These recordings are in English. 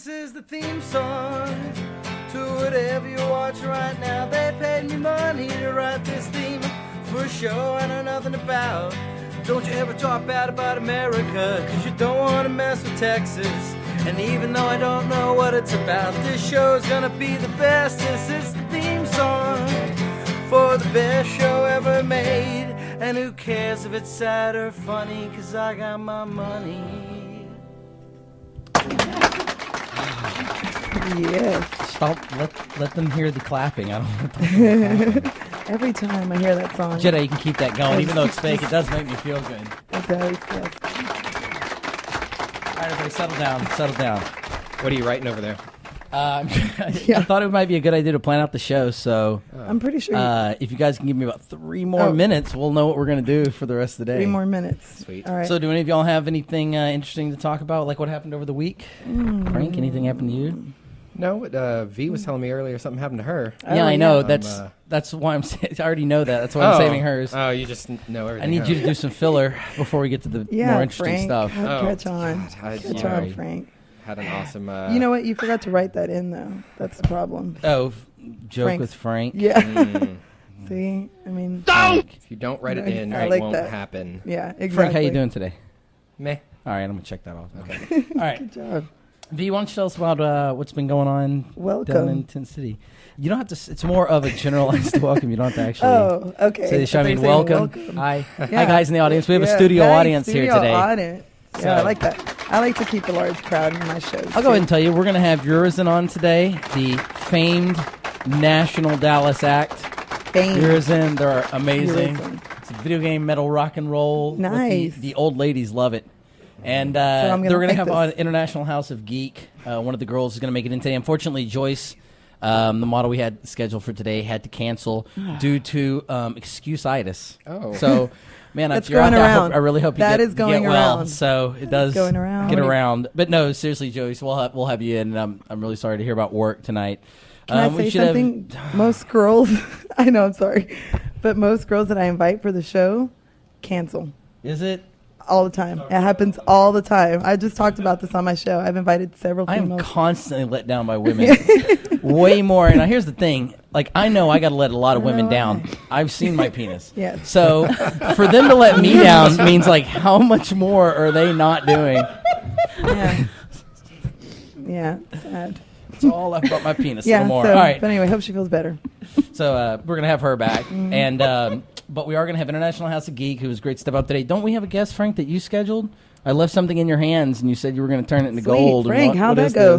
This is the theme song to whatever you're watching right now. They paid me money to write this theme for a show I know nothing about. Don't you ever talk bad about America, cause you don't want to mess with Texas. And even though I don't know what it's about, this show's gonna be the best. This is the theme song for the best show ever made. And who cares if it's sad or funny, cause I got my money. Yes. Stop. Let them hear the clapping. I don't want them clapping. Every time I hear that song. Jedi, you can keep that going. Even though it's fake, it does make me feel good. It does, yes. All right, everybody, settle down. Settle down. What are you writing over there? I thought it might be a good idea to plan out the show, so... I'm pretty sure. if you guys can give me about 3 more minutes, we'll know what we're going to do for the rest of the day. 3 more minutes. Sweet. All right. So do any of y'all have anything interesting to talk about, like what happened over the week? Frank, anything happened to you? No, V was telling me earlier something happened to her. Yeah, I know. That's why I'm. I already know that. That's why I'm saving hers. Oh, you just know everything. I need you to do some filler before we get to the more interesting Frank, stuff. Catch on. Catch on, Frank. Had an awesome... you know what? You forgot to write that in, though. That's the problem. Oh, joke Frank's. with Frank. Yeah. See? I mean... If you don't write it in, I it like won't that. happen. Yeah, exactly. Frank, how you doing today? Meh. All right, I'm going to check that off. Okay. All right. Good job. V, why don't you tell us about what's been going on down in Tent City? You don't have to... It's more of a generalized welcome. You don't have to actually... Oh, okay. Say the show. I mean, welcome. Hi. Yeah. Hi, guys in the audience. We have a studio audience here today. Audience. Yeah, I like that. I like to keep a large crowd in my shows. I'll go ahead and tell you, we're going to have Urizen on today, the famed National Dallas act. Urizen, they're amazing. It's a video game, metal, rock and roll. Nice. The old ladies love it. And they're going to have on International House of Geek. One of the girls is going to make it in today. Unfortunately, Joyce, the model we had scheduled for today, had to cancel due to excuse-itis. Oh. So... Man, that's going around. I really hope you get well. Around. So it does going around. Get around. But no, seriously, Joyce, we'll have you in. And I'm really sorry to hear about work tonight. Can I say something? Most girls, I know, I'm sorry, but most girls that I invite for the show cancel. Is it? All the time. It happens all the time. I just talked about this on my show. I've invited several females. I'm constantly let down by women. Way more. And here's the thing. Like, I know I got to let a lot of women down. I've seen my penis. Yes. So for them to let me down means, like, how much more are they not doing? Yeah. Yeah, sad. It's all left about my penis. Yeah, a little more. So, all right. But anyway, hope she feels better. So we're going to have her back. And... but we are going to have International House of Geek, who was great to step up today. Don't we have a guest, Frank, that you scheduled? I left something in your hands, and you said you were going to turn it into gold. Frank, how'd that go?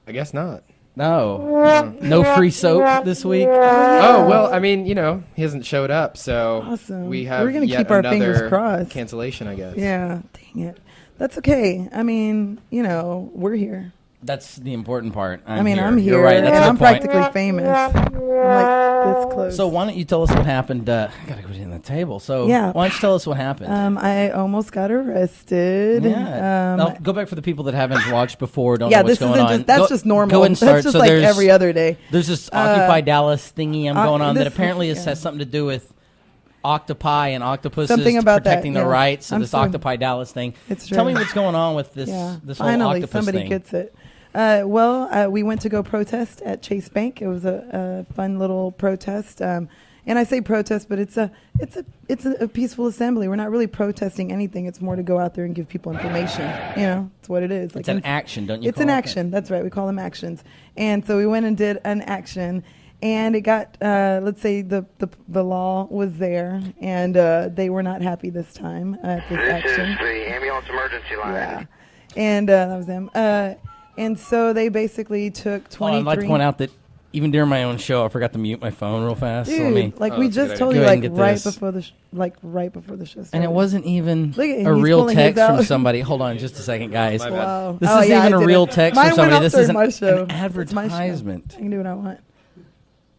I guess not. No. No free soap this week? Oh, well, I mean, he hasn't showed up, so awesome. We have We're going to keep our fingers crossed. Cancellation, I guess. Yeah, dang it. That's okay. I mean, we're here. That's the important part. I'm here. You're right. That's I'm practically famous. I'm like this close. So why don't you tell us what happened? I got to go to the table. So why don't you tell us what happened? I almost got arrested. Yeah. I'll go back for the people that haven't watched before, don't know what's going on. That's just normal. Go and start. That's just like every other day. There's this Occupy Dallas thingy going on that apparently has something to do with octopi and octopuses something about protecting their rights. So I'm this Occupy Dallas thing. Tell me what's going on with this this whole Finally, octopus somebody thing. Gets it. We went to go protest at Chase Bank. It was a fun little protest. And I say protest, but it's a peaceful assembly. We're not really protesting anything. It's more to go out there and give people information. It's what it is. It's an action, don't you? It's an action. That's right. We call them actions. And so we went and did an action. And it got, let's say the law was there, and they were not happy this time at this action. This is the ambulance emergency line. Yeah. And that was them. And so they basically took 23... I'd like to point out that even during my own show, I forgot to mute my phone real fast. Dude, we just told you right before the show started. And it wasn't even a real text from somebody. Hold on just a second, guys. Wow. This isn't even a real text from somebody. This is an advertisement. I can do what I want.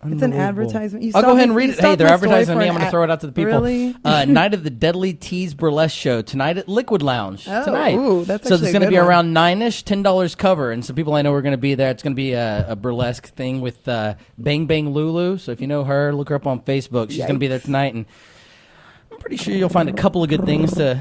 It's an advertisement. I'll go ahead and read it. Hey, they're advertising me. I'm going to throw it out to the people. Really? Night of the Deadly Tease Burlesque Show tonight at Liquid Lounge. Tonight. Ooh, that's so it's going to be around 9-ish, $10 cover. And some people I know are going to be there. It's going to be a burlesque thing with Bang Bang Lulu. So if you know her, look her up on Facebook. She's going to be there tonight. And I'm pretty sure you'll find a couple of good things to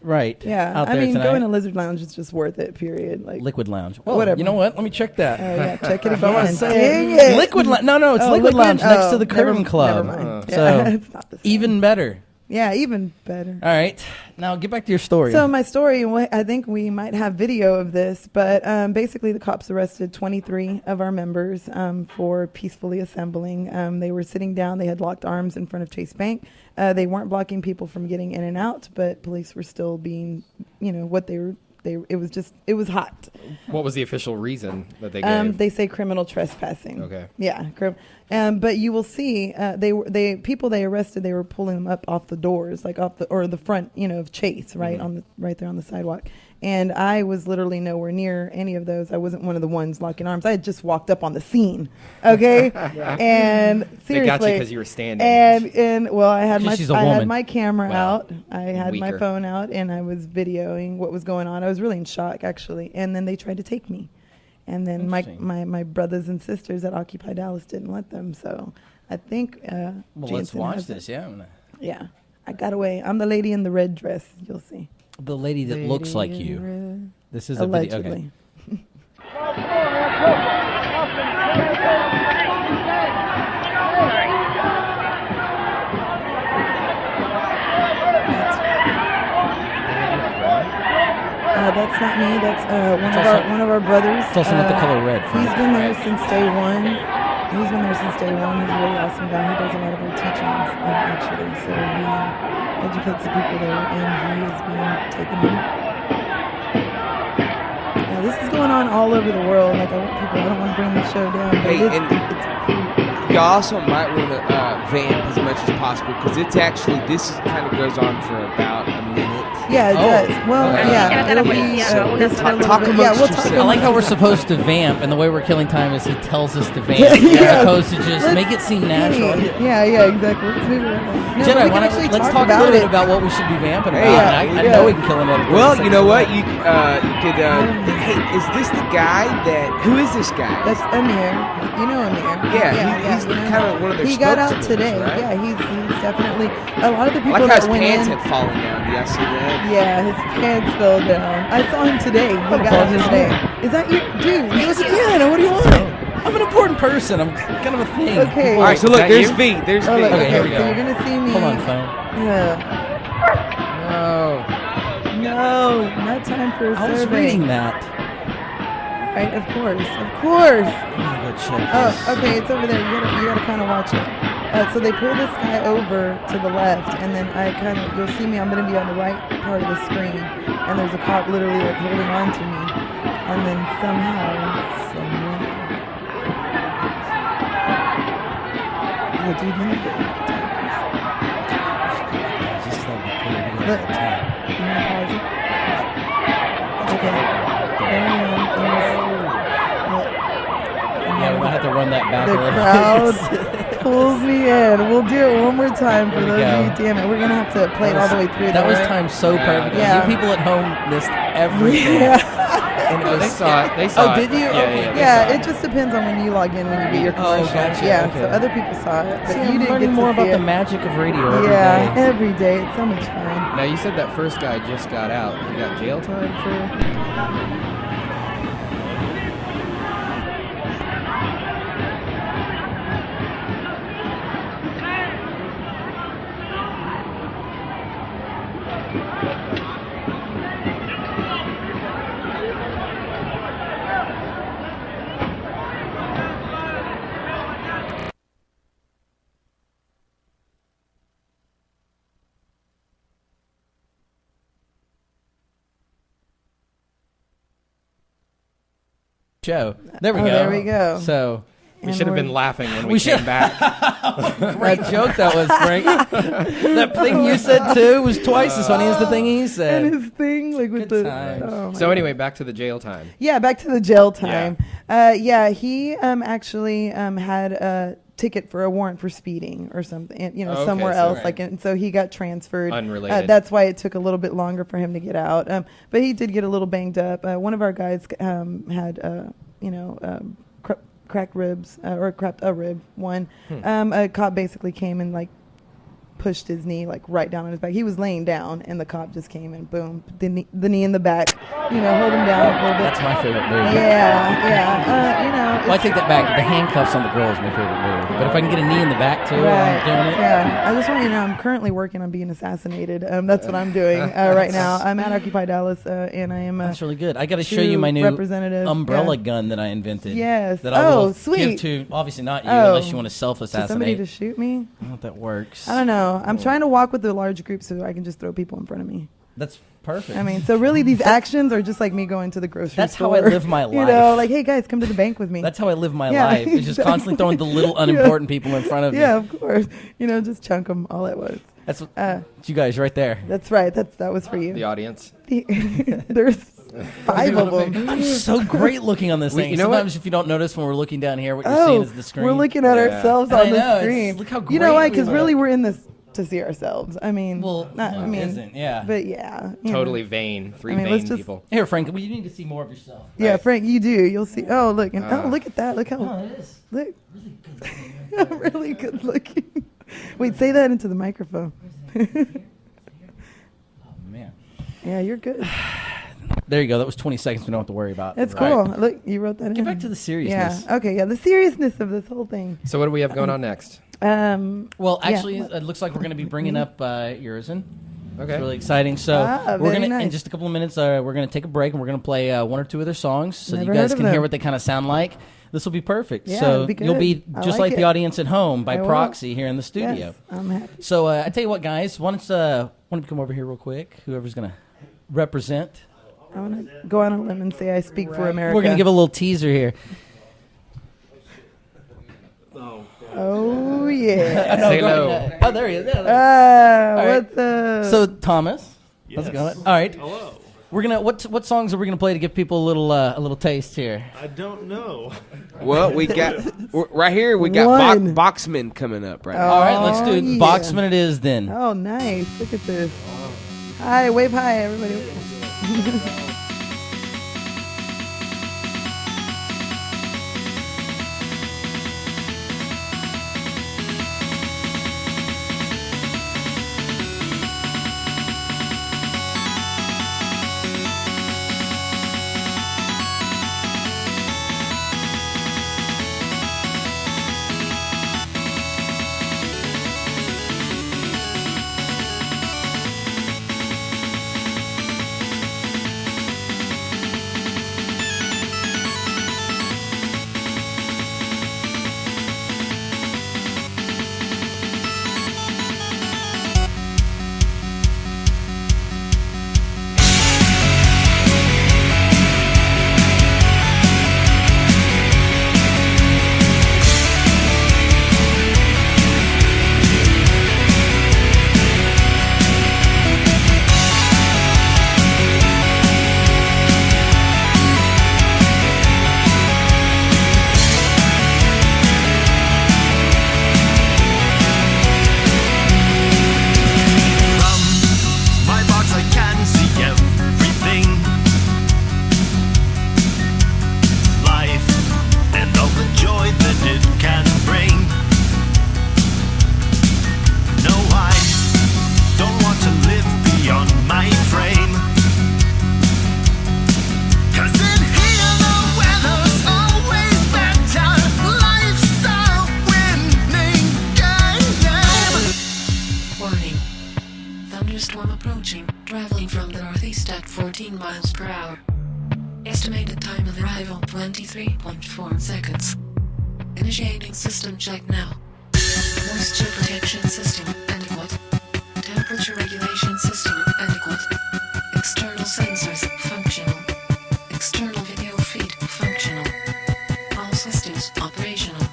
Right. Yeah. Out I there mean, tonight. going to Lizard Lounge is just worth it, period. Like Liquid Lounge. Well, whatever. You know what? Let me check that. Yeah, check it I wanna again. say Dang it. Liquid Lounge. No, it's Liquid Lounge next to the Curtain Club. Never mind. So it's not the same. even better. Yeah, even better. All right. Now get back to your story. So my story, I think we might have video of this, but basically the cops arrested 23 of our members for peacefully assembling. They were sitting down. They had locked arms in front of Chase Bank. They weren't blocking people from getting in and out, but police were still being, what they were. It was hot. What was the official reason that they gave? They say criminal trespassing. Okay. Yeah. But you will see, people they arrested, they were pulling them up off the doors, like the front, of Chase, right right there on the sidewalk. And I was literally nowhere near any of those. I wasn't one of the ones locking arms. I had just walked up on the scene. Okay. And seriously, they got you because you were standing. And well, I had my camera out. I had my phone out, and I was videoing what was going on. I was really in shock, actually. And then they tried to take me. And then my brothers and sisters at Occupy Dallas didn't let them. So I think let's watch this. Yeah. I got away. I'm the lady in the red dress. You'll see. The lady that looks like you. This is allegedly. A video. Okay. That's not me. That's one of our brothers. It's also not the color red. He's been there since day one. He's a really awesome guy. He does a lot of our teachings, actually. So he educates the people there, and he has been taken in. This is going on all over the world. Like, I don't want to bring the show down. But it's you also might want to vamp as much as possible, because this kind of goes on for about a minute. Yeah, it does. Well, yeah, it'll be talk amongst yourselves. I like how we're supposed to vamp, and the way we're killing time is he tells us to vamp, as opposed to just make it seem natural. Yeah, exactly. Let's move it around. Jedi, let's talk a little bit about what we should be vamping about. I know we can kill him. Well, you know what? You could. Hey, is this the guy who is this guy? That's Amir. You know Amir. Yeah, he's kind of one of their He got out today. Right? Yeah, he's definitely a lot of the people like that his went pants in. had fallen down. Do y'all see that? Yeah, his pants fell down. I saw him today. He got out today. Is that you, dude? He was again. What do you want? I'm an important person. I'm kind of a thing. Okay. All right. So look, there's V. There's V. Okay, here we go. So you're gonna see me. Hold on, phone. Yeah. No, not time for a survey. I was reading that. Right, of course. I'm gonna go check this. Okay, it's over there. You gotta kind of watch it. So they pull this guy over to the left, and then you'll see me. I'm gonna be on the right part of the screen, and there's a cop literally like holding on to me, and then somewhere. Oh, dude, you need to. Look, you want to pause it? Okay. There I am. Yeah, we might have to run that back the a little crowd pulls me in. We'll do it one more time for those of you. Damn it, we're gonna have to play it all the way through. That was timed so perfectly. Yeah. You people at home missed everything. Yeah. And they saw it. They saw it. Did you? Yeah, it just depends on when you log in, when you get your commercial. Gotcha. Yeah, okay. so other people saw it, but you didn't learning get to more see about it. the magic of radio every Yeah, day. every day. It's so much fun. Now, you said that first guy just got out. He got jail time for... Show. There we go. There we go. So we should have been laughing when we came back. Great joke that was, Frank. That thing you said too was twice as funny as the thing he said. And his thing, like with Good the. times. Oh So anyway, back to the jail time. Yeah, back to the jail time. He actually had a ticket for a warrant for speeding or something, somewhere else. Right. And so he got transferred. Unrelated. That's why it took a little bit longer for him to get out. But he did get a little banged up. One of our guys had, cracked ribs or cracked a rib. One, a cop basically came and pushed his knee like right down on his back. He was laying down, and the cop just came and boom, the knee in the back. Hold him down a little bit. That's my favorite move. Yeah. Well, I take that back. The handcuffs on the girl is my favorite move. But if I can get a knee in the back too, right. I'm doing it. Yeah, I just want you to know I'm currently working on being assassinated. That's what I'm doing right now. I'm at Occupy Dallas, and I am. That's really good. I got to show you my new umbrella gun that I invented. Yes. That I will sweet. give to obviously not you unless you want to self-assassinate. Somebody to shoot me. I don't know if that works. I don't know. I'm trying to walk with a large group so I can just throw people in front of me. That's perfect. I mean, so really these actions are just like me going to the grocery store. That's how I live my life. You know, like, hey guys, come to the bank with me. That's how I live my life. It's just constantly throwing the little unimportant people in front of me. Yeah, of course. Just chunk them all at once. That's you guys right there. That's right. That was for you. The audience. There's 5 of them. I'm so great looking on this thing. Sometimes if you don't notice when we're looking down here, what you're seeing is the screen. We're looking at ourselves on the screen. Look how great. You know why? Because really we're in this to see ourselves. I mean, isn't. Yeah. But yeah. Totally vain. Vain people. Here, Frank, you need to see more of yourself. Yeah, right? Frank, you do. You'll see. Oh, look. And look at that. Look how. Oh, it is. Look. Really good looking. Really good looking. Wait, say that into the microphone. Oh, man. Yeah, you're good. There you go. That was 20 seconds we don't have to worry about. That's cool. Look, you wrote that in. Get back to the seriousness. Yeah. Okay, the seriousness of this whole thing. So what do we have going on next? Well, actually, it looks like we're going to be bringing up Urizen. Okay. It's really exciting. So we're going to, in nice. just a couple of minutes, we're going to take a break and we're going to play one or two of their songs so that you Never guys heard can of hear them. what they kind of sound like. This will be perfect. Yeah, so it'll be you'll be good. I just like like the it. audience at home by I will. proxy here in the studio. Yes, I'm happy. So I tell you what, guys, why don't you come over here real quick? Whoever's going to represent. I want to go on a limb and say I speak for America. We're going to give a little teaser here. Oh, yeah. Say hello. Oh, there he is. Yeah, What's up? So, Thomas, how's it Yes. going? All right. Hello. We're gonna what songs are we gonna play to give people a little taste here? I don't know. Well, we got right here. We got One. Boxman coming up right now. All right, let's do it. yeah. Boxman it is then. Oh, nice. Look at this. Hi, wave hi, everybody. Thunderstorm approaching, traveling from the northeast at 14 miles per hour. Estimated time of arrival 23.4 seconds. Initiating system check now. Moisture protection system adequate. Temperature regulation system adequate. External sensors functional. External video feed functional. All systems operational.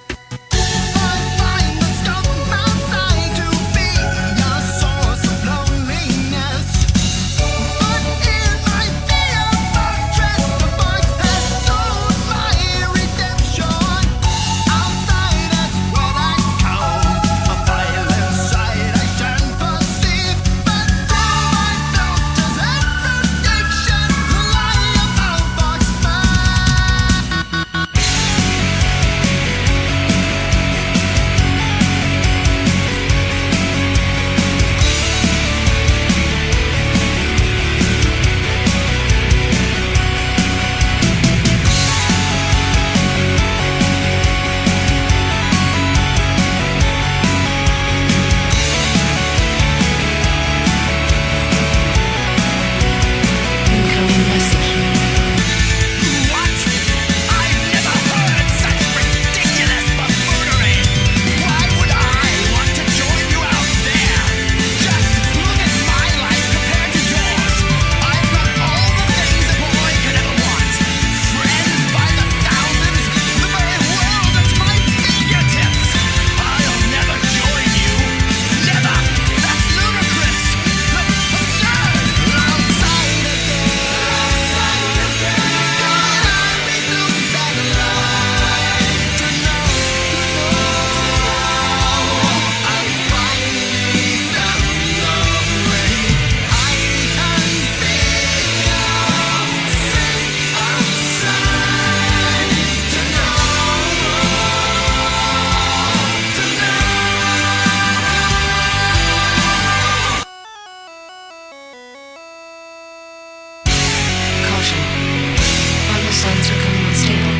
signs are coming unstable.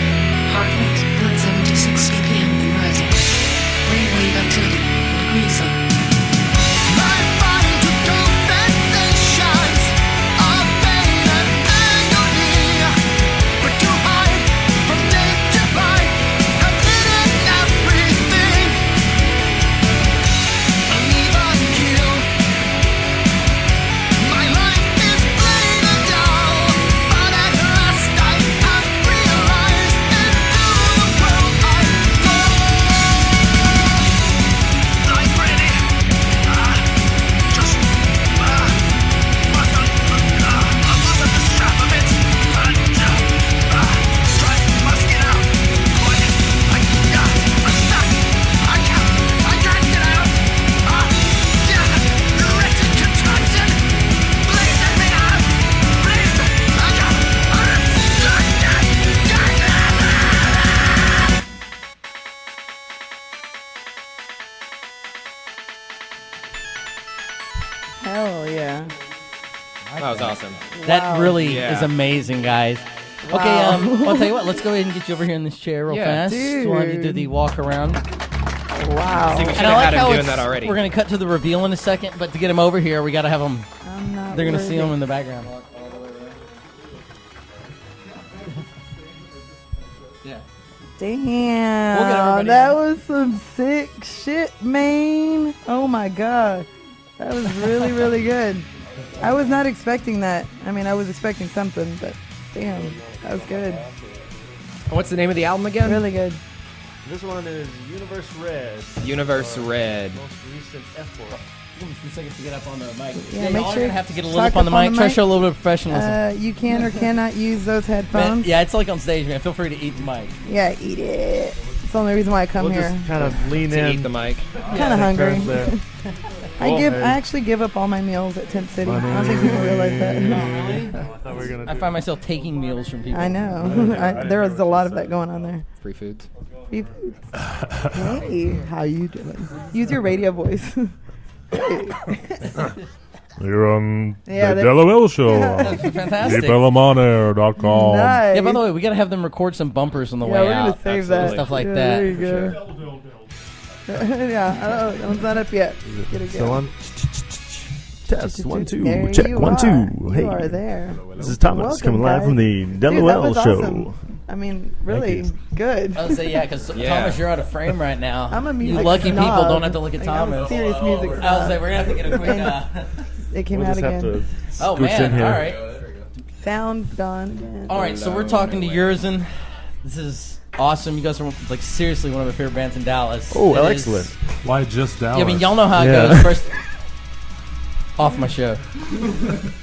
Heart rate 176 ppm and rising. Brainwave activity increasing. Hell yeah. That was awesome. That really is amazing, guys. Wow. Okay, I'll tell you what. Let's go ahead and get you over here in this chair real fast. Dude. We'll have you do the walk around. Wow. I think we should And I have like had how him doing that already. we're going to cut to the reveal in a second, but to get him over here, we got to have him. I'm not They're going to see worthy. him in the background. Yeah. Damn, We'll get everybody that in. was some sick shit, man. Oh my god, that was really, really good. I was not expecting that. I mean, I was expecting something, but damn, that was good. What's the name of the album again? Really good. This one is Universe Red. Universe Red. Most recent effort. Give me a few seconds to get up on the mic. Yeah, y'all make are sure going to have to get a little talk up on the up on mic. the Try to mic. show a little bit of professionalism. You can or cannot use those Man, headphones. yeah, it's like on stage, man. Feel free to eat the mic. Yeah, eat it. It's the only reason why I come We'll here. just kind of lean To in. eat the mic. Kind of hungry. There. I Well, hey. actually give up all my meals at Tent City. I don't Money. think people realize that. Really? I thought we were gonna I do find myself taking meals from people. I know. There is a lot of that going on there. Free foods. Free foods. Hey, how you doing? Use your radio voice. You're on Yeah, the they- DELoL show. That's fantastic. DeepLMonair.com. Nice. Yeah, by the way, we got to have them record some bumpers on the Yeah, way we're gonna out. save that. Stuff like Yeah, that. There you go. Yeah, that one's not up yet. Get it Still going. on? Test 1 2. There Check you 1 are. 2. Hey, You are there. this is Thomas Welcome, coming live guys. from the Dude, that DELoL was show. awesome. I mean, really you. good. I was say, yeah, because Thomas, you're out of frame right now. I'm a You music lucky snob. people don't have to look at Like, I'm a Thomas. serious music I was snob. like, we're gonna have to get a quick. It came We'll out just have again. to Oh scooch in man! here. All right, Sound's done again. all right. So we're talking to Urizen. This is awesome. You guys are like seriously one of my favorite bands in Dallas. Oh, It excellent. is- Why just Dallas? Yeah, I mean, y'all know how it Yeah. goes. First, off my show.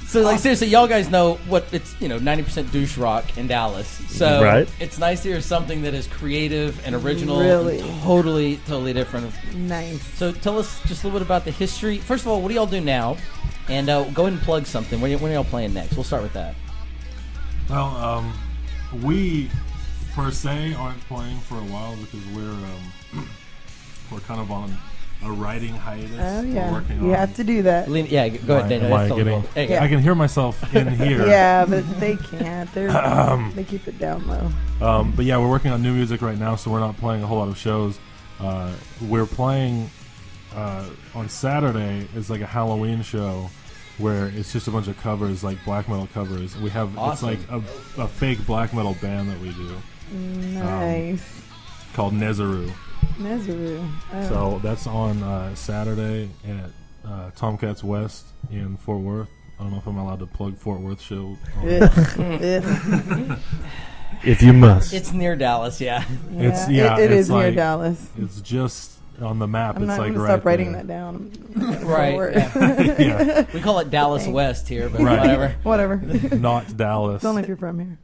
So, like, seriously, y'all guys know what it's, 90% douche rock in Dallas. So, Right. it's nice to hear something that is creative and original. Really? And totally different. Nice. So, tell us just a little bit about the history. First of all, what do y'all do now? And go ahead and plug something. When are y'all playing next? We'll start with that. Well, we per se aren't playing for a while because we're kind of on a writing hiatus. Oh, We're yeah. working You on. have to do that. Yeah, go ahead, Daniel. Am I Tell the getting- world. There you go. Yeah. I can hear myself in here. Yeah, but they can't. They keep it down low. But yeah, we're working on new music right now, so we're not playing a whole lot of shows. We're playing on Saturday. It's like a Halloween show where it's just a bunch of covers, like black metal covers. We have Awesome. it's like a fake black metal band that we do Nice. called Nezaru. Nezaru. Oh. So that's on Saturday at Tomcats West in Fort Worth. I don't know if I'm allowed to plug Fort Worth show. Ugh. Ugh. If you must. It's near Dallas, yeah. It's it it's is near like- Dallas. It's just on the map. I'm It's not like going to right stop writing there. that down. Right. Forward. Yeah, We call it Dallas West here, but Right. whatever. Whatever. not Dallas. It's only if you're from here.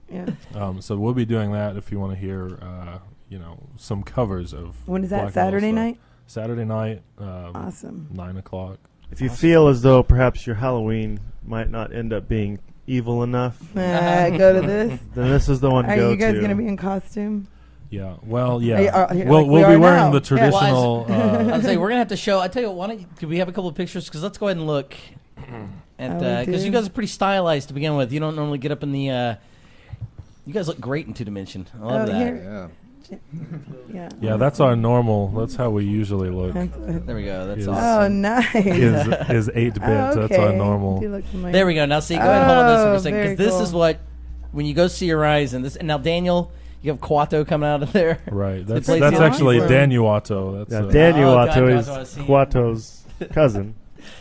Yeah. So we'll be doing that if you want to hear, some covers of. When is that? black metal Saturday stuff. night? Saturday night. Awesome. 9:00. If you feel as though perhaps your Halloween might not end up being evil enough, Go to this. then this is the one to Are go you guys to. going to be in costume? Yeah. Well, yeah. Like we'll we be are wearing now. the Yeah. traditional. I'd say we're gonna have to show. I tell you what, why don't could we have a couple of pictures? Because let's go ahead and look. And Oh, we because do. you guys are pretty stylized to begin with, you don't normally get up in the You guys look great in 2 Dimension. I love that. Here. Yeah. Yeah, that's our normal. That's how we usually look. There we go. That's Oh, awesome. nice. Is 8-bit. That's our normal. There we go. Now, see, go ahead and hold on this for a second, because this is what, when you go see Urizen, this, and now Daniel, you have Kwato coming out of there. Right. That's actually Danuato. That's Danuato is Kwato's cousin.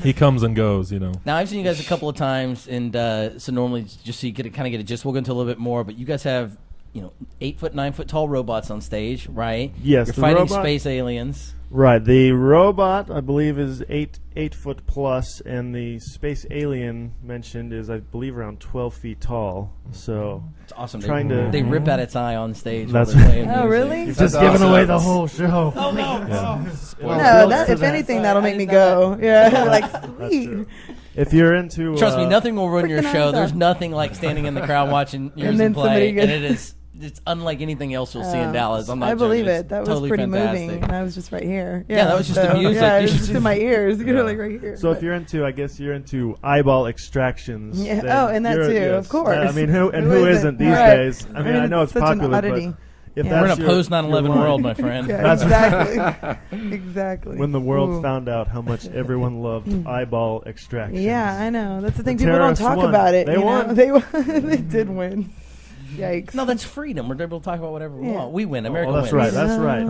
He comes and goes, you know. Now, I've seen you guys a couple of times, and so normally just so you kind of get a gist, we'll go into a little bit more, but you guys have, 8-foot, 9-foot tall robots on stage, right? Yes. You're fighting space aliens. Right. The robot, I believe, is 8 foot plus, and the space alien mentioned is, I believe, around 12 feet tall. So it's awesome. They rip out its eye on stage. That's while they're playing music. Really? You've just given away the whole show. Oh no! No, if anything, that'll make me go. Yeah, like sweet. If you're into, trust me, nothing will ruin your show. There's nothing like standing in the crowd watching Urizen play, and it's unlike anything else you'll see in Dallas. I'm not. I believe joking. it. That was totally pretty fantastic. moving, and I was just right here. Yeah, that was just the music. Yeah, it was just in my ears. Like right here. So if you're into, I guess you're into eyeball extractions. Yeah. Oh, and that too, of course. I mean, who isn't these days? I mean, I know it's such popular, an oddity. but we're in a post 9/11 world, my friend. Yeah, exactly. Exactly. When the world found out how much everyone loved eyeball extractions. Yeah, I know. That's the thing. People don't talk about it. They won. They did win. Yikes. No, that's freedom. We're able to talk about whatever we want. We win. America wins. wins. That's right.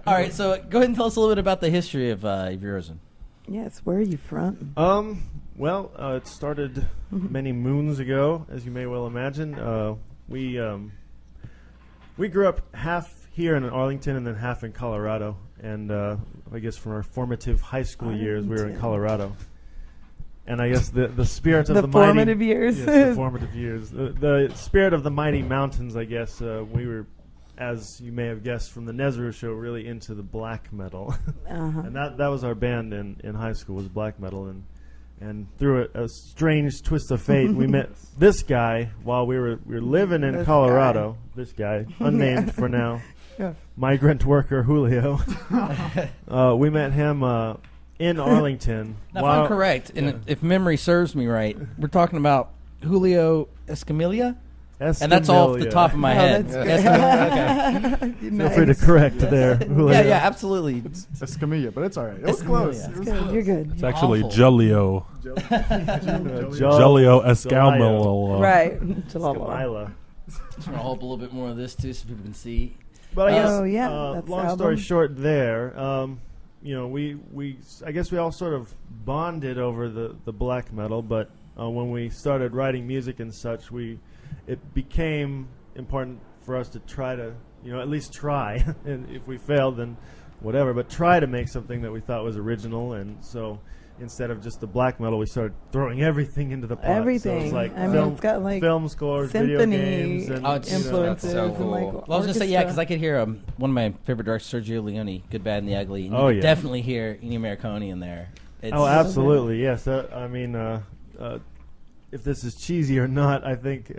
All right, so go ahead and tell us a little bit about the history of Urizen. Yes, where are you from? Well, it started many moons ago, as you may well imagine. We grew up half here in Arlington and then half in Colorado. And I guess from our formative high school years, we were in Colorado. And I guess the spirit of the formative mighty, years. Yes, the formative years. The spirit of the mighty mountains, I guess. We were, as you may have guessed from the Nezru show, really into the black metal. And that was our band in high school, was black metal. And through a strange twist of fate, we met this guy while we were living in Colorado. This guy, unnamed for now, migrant worker Julio. We met him in Arlington. Now, if I'm correct, and if memory serves me right, we're talking about Julio Escamilla? And that's off the top of my head. Okay. Feel free to correct there, Julio. Yeah, absolutely. It's Escamilla, but it's all right. It was close. You're good. It's actually Julio. Julio Escamilla. Right. Escamilla. Just want to hold up a little bit more of this, too, so people can see. But I guess, long story short there, I guess we all sort of bonded over the black metal, but when we started writing music and such, it became important for us to try to, at least try, and if we failed, then whatever, but try to make something that we thought was original. And so instead of just the black metal, we started throwing everything into the pot. Everything. So it's like it's got like film scores, video games, and influences. so cool. And Well, I was going to say, because I could hear one of my favorite directors, Sergio Leone, Good, Bad, and the Ugly. And you could definitely hear Ennio Morricone in there. Absolutely, yes. I mean, if this is cheesy or not, I think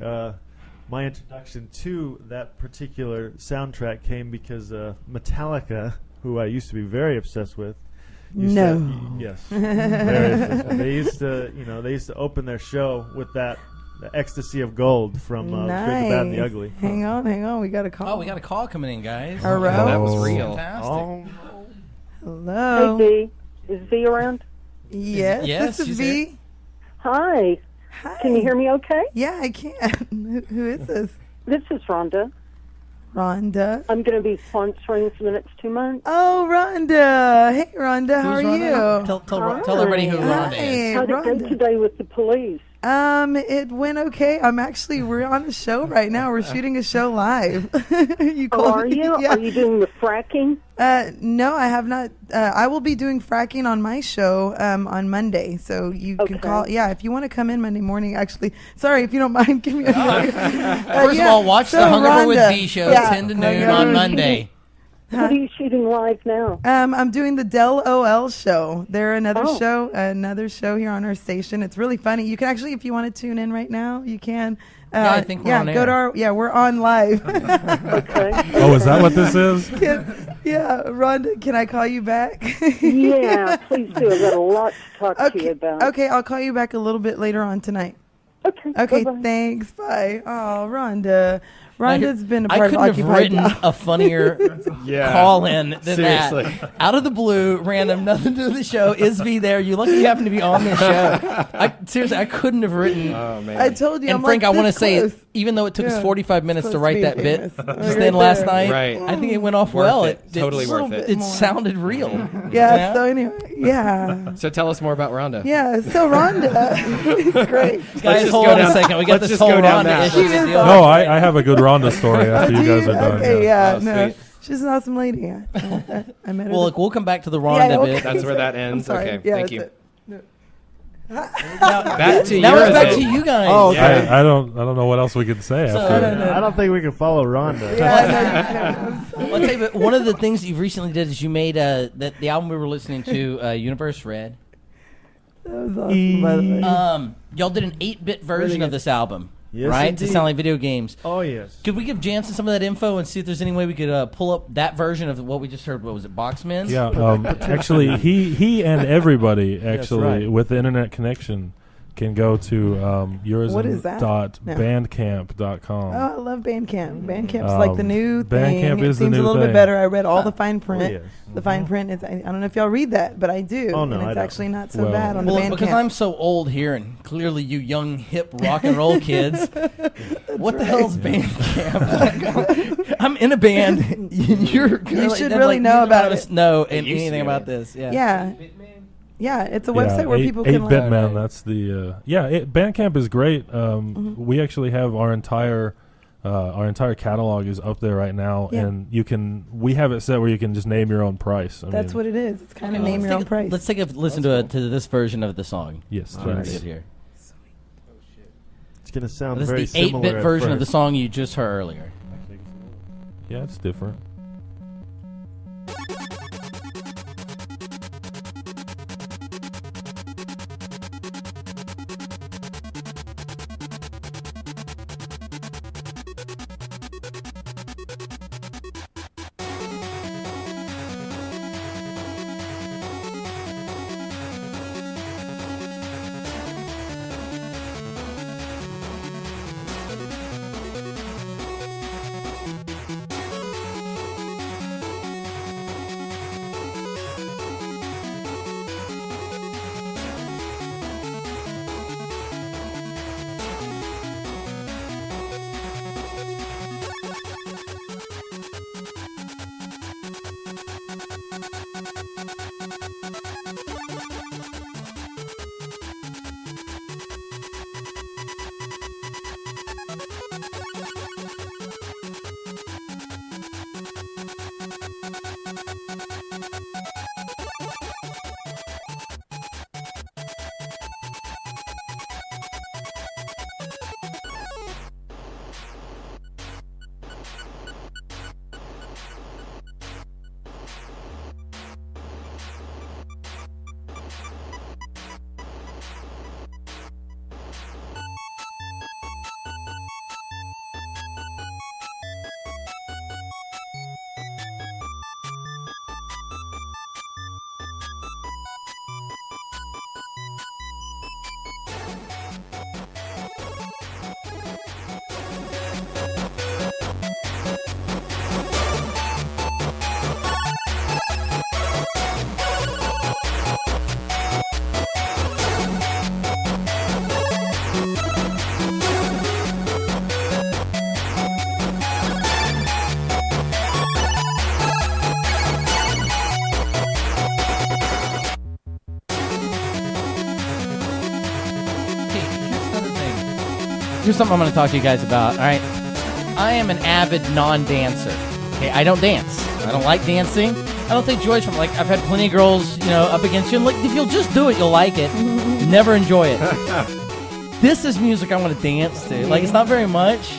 my introduction to that particular soundtrack came because Metallica, who I used to be very obsessed with. Yes, very obsessed. They used to open their show with that. The Ecstasy of Gold from Good, the Bad, and the Ugly. Hang on. We got a call. Oh, we got a call coming in, guys. Hello. That was real. Fantastic. Hello. Hey, V. Is V around? Yes, this is V. There. Hi. Can you hear me okay? Yeah, I can. Who is this? This is Rhonda. Rhonda. I'm going to be sponsoring for the next 2 months. Oh, Rhonda. Hey, Rhonda. How are you? Tell everybody who Rhonda is. How'd it go today with the police? It went okay. We're on a show right now. We're shooting a show live. Are you? Yeah. Are you doing the fracking? No, I have not. I will be doing fracking on my show on Monday. So you can call. Yeah, if you want to come in Monday morning, actually. Sorry, if you don't mind, give me a First of all, watch the Hungover with V show 10 to noon on Monday. What are you shooting live now? I'm doing the DELoL show. They're another show here on our station. It's really funny. You can actually, if you want to tune in right now, you can. I think we're on air. Go to we're on live. Okay. Oh, is that what this is? Rhonda, can I call you back? Yeah, please do. I've got a lot to talk to you about. Okay, I'll call you back a little bit later on tonight. Okay, thanks. Bye. Oh, Rhonda. Rhonda's been a part I of couldn't have Occupied written Now. a funnier call-in than Seriously. that. Out of the blue, random, nothing to do with the show. Is V there? You lucky you happen to be on this show. Seriously, I couldn't have written. Oh, man. I told you. And I'm Frank, like I want to this say, close. even though it took us 45 minutes to Supposed write be that bit famous. just Right then last there. night, Right. I think it went off Worth well. it. Totally worth it. It more. sounded real. Yeah. So anyway, yeah. So tell us more about Rhonda. Yeah. So Rhonda, it's great. Guys, hold on a second. We got this whole Rhonda issue to deal No, with. I have a good Rhonda story after you guys are done. Okay. Yeah. Oh, No. sweet. She's an awesome lady. I met her. Well, look, we'll come back to the Rhonda bit. That's where that ends. I'm sorry. Okay, Yeah, thank that's you. it. No. Back to Now it's back Urizen. to you guys. Oh, okay. I don't know what else we could say after. I don't think we can follow Rhonda. Yeah, Well, I'll tell you, but one of the things you recently did is you made the album we were listening to, Universe Red. that was awesome, by the way. Y'all did an 8-bit version of this album, Yes, right? indeed. To sound like video games. Oh, yes. Could we give Jansen some of that info and see if there's any way we could pull up that version of what we just heard? What was it, Boxmen? Yeah, actually, he and everybody actually right. with the internet connection can go to What is that? Urizen.bandcamp.com. Oh, I love Bandcamp. Bandcamp's like the new thing. Bandcamp It is the seems new a little bit thing. better. I read all the fine print. yes. The fine print is. I don't know if y'all read that, but I do. Oh, no, and I it's don't. actually not so Well, bad on the Well, Bandcamp. because I'm so old here, and clearly you young, hip rock and roll kids. What the hell's Bandcamp? I'm in a band. You should really know about it. Know It used to anything be, about right? this? Yeah. Yeah. Yeah, it's a website where people can 8-bit learn. man. That's the Bandcamp is great. We actually have our entire catalog is up there right now, Yeah. and we have it set where you can just name your own price. That's what it is. It's kind of name your own price. Let's take a listen to this version of the song. Yes, That's what I please. did here. It's going to sound This very is the similar 8-bit at version of the first. song you just heard earlier. Yeah, it's different. Here's something I'm going to talk to you guys about. All right, I am an avid non-dancer. Okay, I don't dance. I don't like dancing. I don't take joy from I've had plenty of girls, up against you. And if you'll just do it, you'll like it. Never enjoy it. This is music I want to dance to. It's not very much,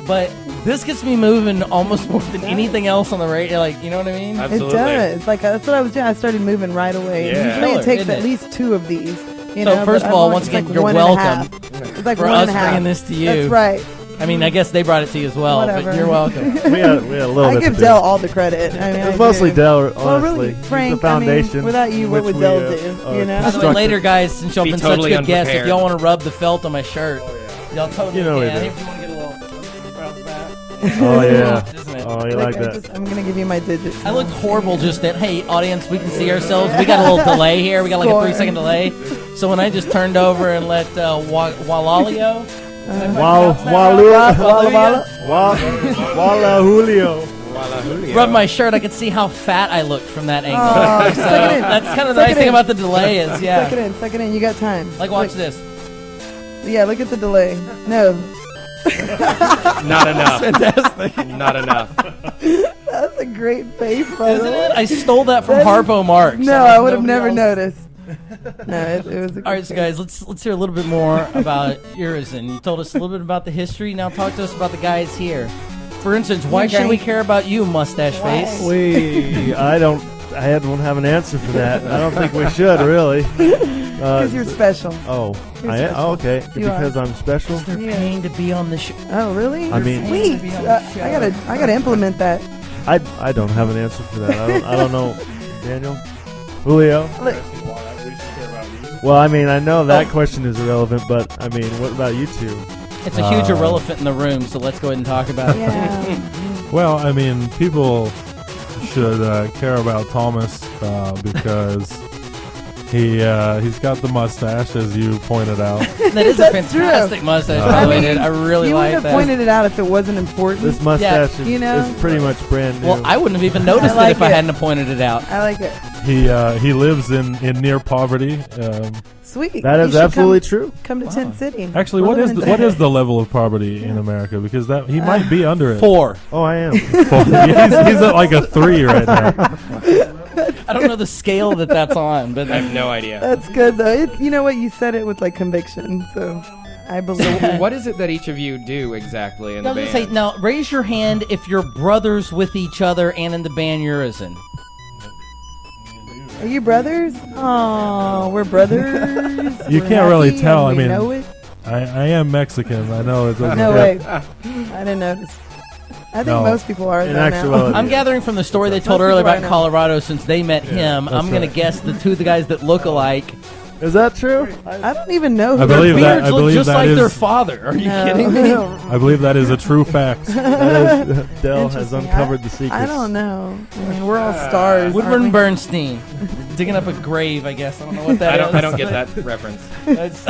but this gets me moving almost more than anything else on the radio. You know what I mean? Absolutely. It does. That's what I was doing. I started moving right away. Yeah. Usually it takes Isn't at it? least 2 of these. So first of all, once again, you're welcome It's like for 1 us and a half. bringing this to you. That's right. I mean, I guess they brought it to you as well, Whatever. but you're welcome. We had a little I bit give to Dell do. all the credit. I mean, It was I mostly do. Dell, honestly. Well, really, He's Frank, the foundation. without you, what which would we, Dell do? are You know? By the way, later, guys, since y'all Be been totally such good guests, if unprepared. y'all want to rub the felt on my shirt, Y'all totally You know we can. do. If you want to get a little bounce back. Oh yeah. Isn't it? Oh, you like that? I'm gonna give you my digits. I looked horrible just then. Hey, audience, we can see ourselves. We got a little delay here. We got like a 3-second delay. So when I just turned over and let Walalio, Walla Julio. rub my shirt, I could see how fat I looked from that angle. Oh, So that's kind of the nice thing about the delay is, yeah. Suck it in. You got time. Like, watch this. Yeah, look at the delay. No. Not enough. Fantastic. Not enough. That's a great face, by the Isn't way. it? I stole that from Harpo Marx. No, I would have never noticed. No, it was a good All right, so guys, let's hear a little bit more about Urizen. You told us a little bit about the history. Now talk to us about the guys here. For instance, why should we care about you, mustache face? I don't have an answer for that. I don't think we should really. Because you're special. Oh, You're special. okay. You Because I'm special. They're paying to be on the show. Oh, really? I mean- sweet. I gotta implement that. I don't have an answer for that. I don't know. Daniel, Julio. Look, Well, I mean, I know that question is irrelevant, but I mean, what about you two? It's a huge irrelevant in the room, so let's go ahead and talk about it. yeah. Well, I mean, people should care about Thomas because he's got the mustache, as you pointed out. That is a fantastic mustache, by the way, dude. I really You like wouldn't that. have pointed it out if it wasn't important. This mustache you know? is pretty much brand new. Well, I wouldn't have even noticed I like it if I it. hadn't have pointed it out. I like it. He lives in near poverty. Sweet. That You is should absolutely true. Come to Tent City. Actually, We're what is living in what Tent- is the level of poverty in America? Because that he might be under it. 4. Oh, I am. He's at like a 3 right now. I don't know the scale that's on, but I have no idea. That's good though. You know what? You said it with like conviction, so I believe. So what is it that each of you do exactly in I the was gonna band? say, now raise your hand if you're brothers with each other and in the band Urizen. Are you brothers? Oh, we're brothers. You We're can't really happy tell. and I we mean, know it. I am Mexican. I know it doesn't. No way. I didn't notice. I think No. most people are. In though, now. actuality. I'm gathering from the story they told Most earlier people I about know. Colorado since they met him. I'm going to guess the two of the guys that look alike. Is that true? I don't even know. Who I believe Their that. beards I look believe just that like is. their father. Are you No. kidding me? I believe that is a true fact. Dell has Interesting. uncovered the secrets. I don't know. I mean, we're all stars. aren't Woodward we? and Bernstein. Digging up a grave, I guess. I don't know what that is. I don't get that reference. That's-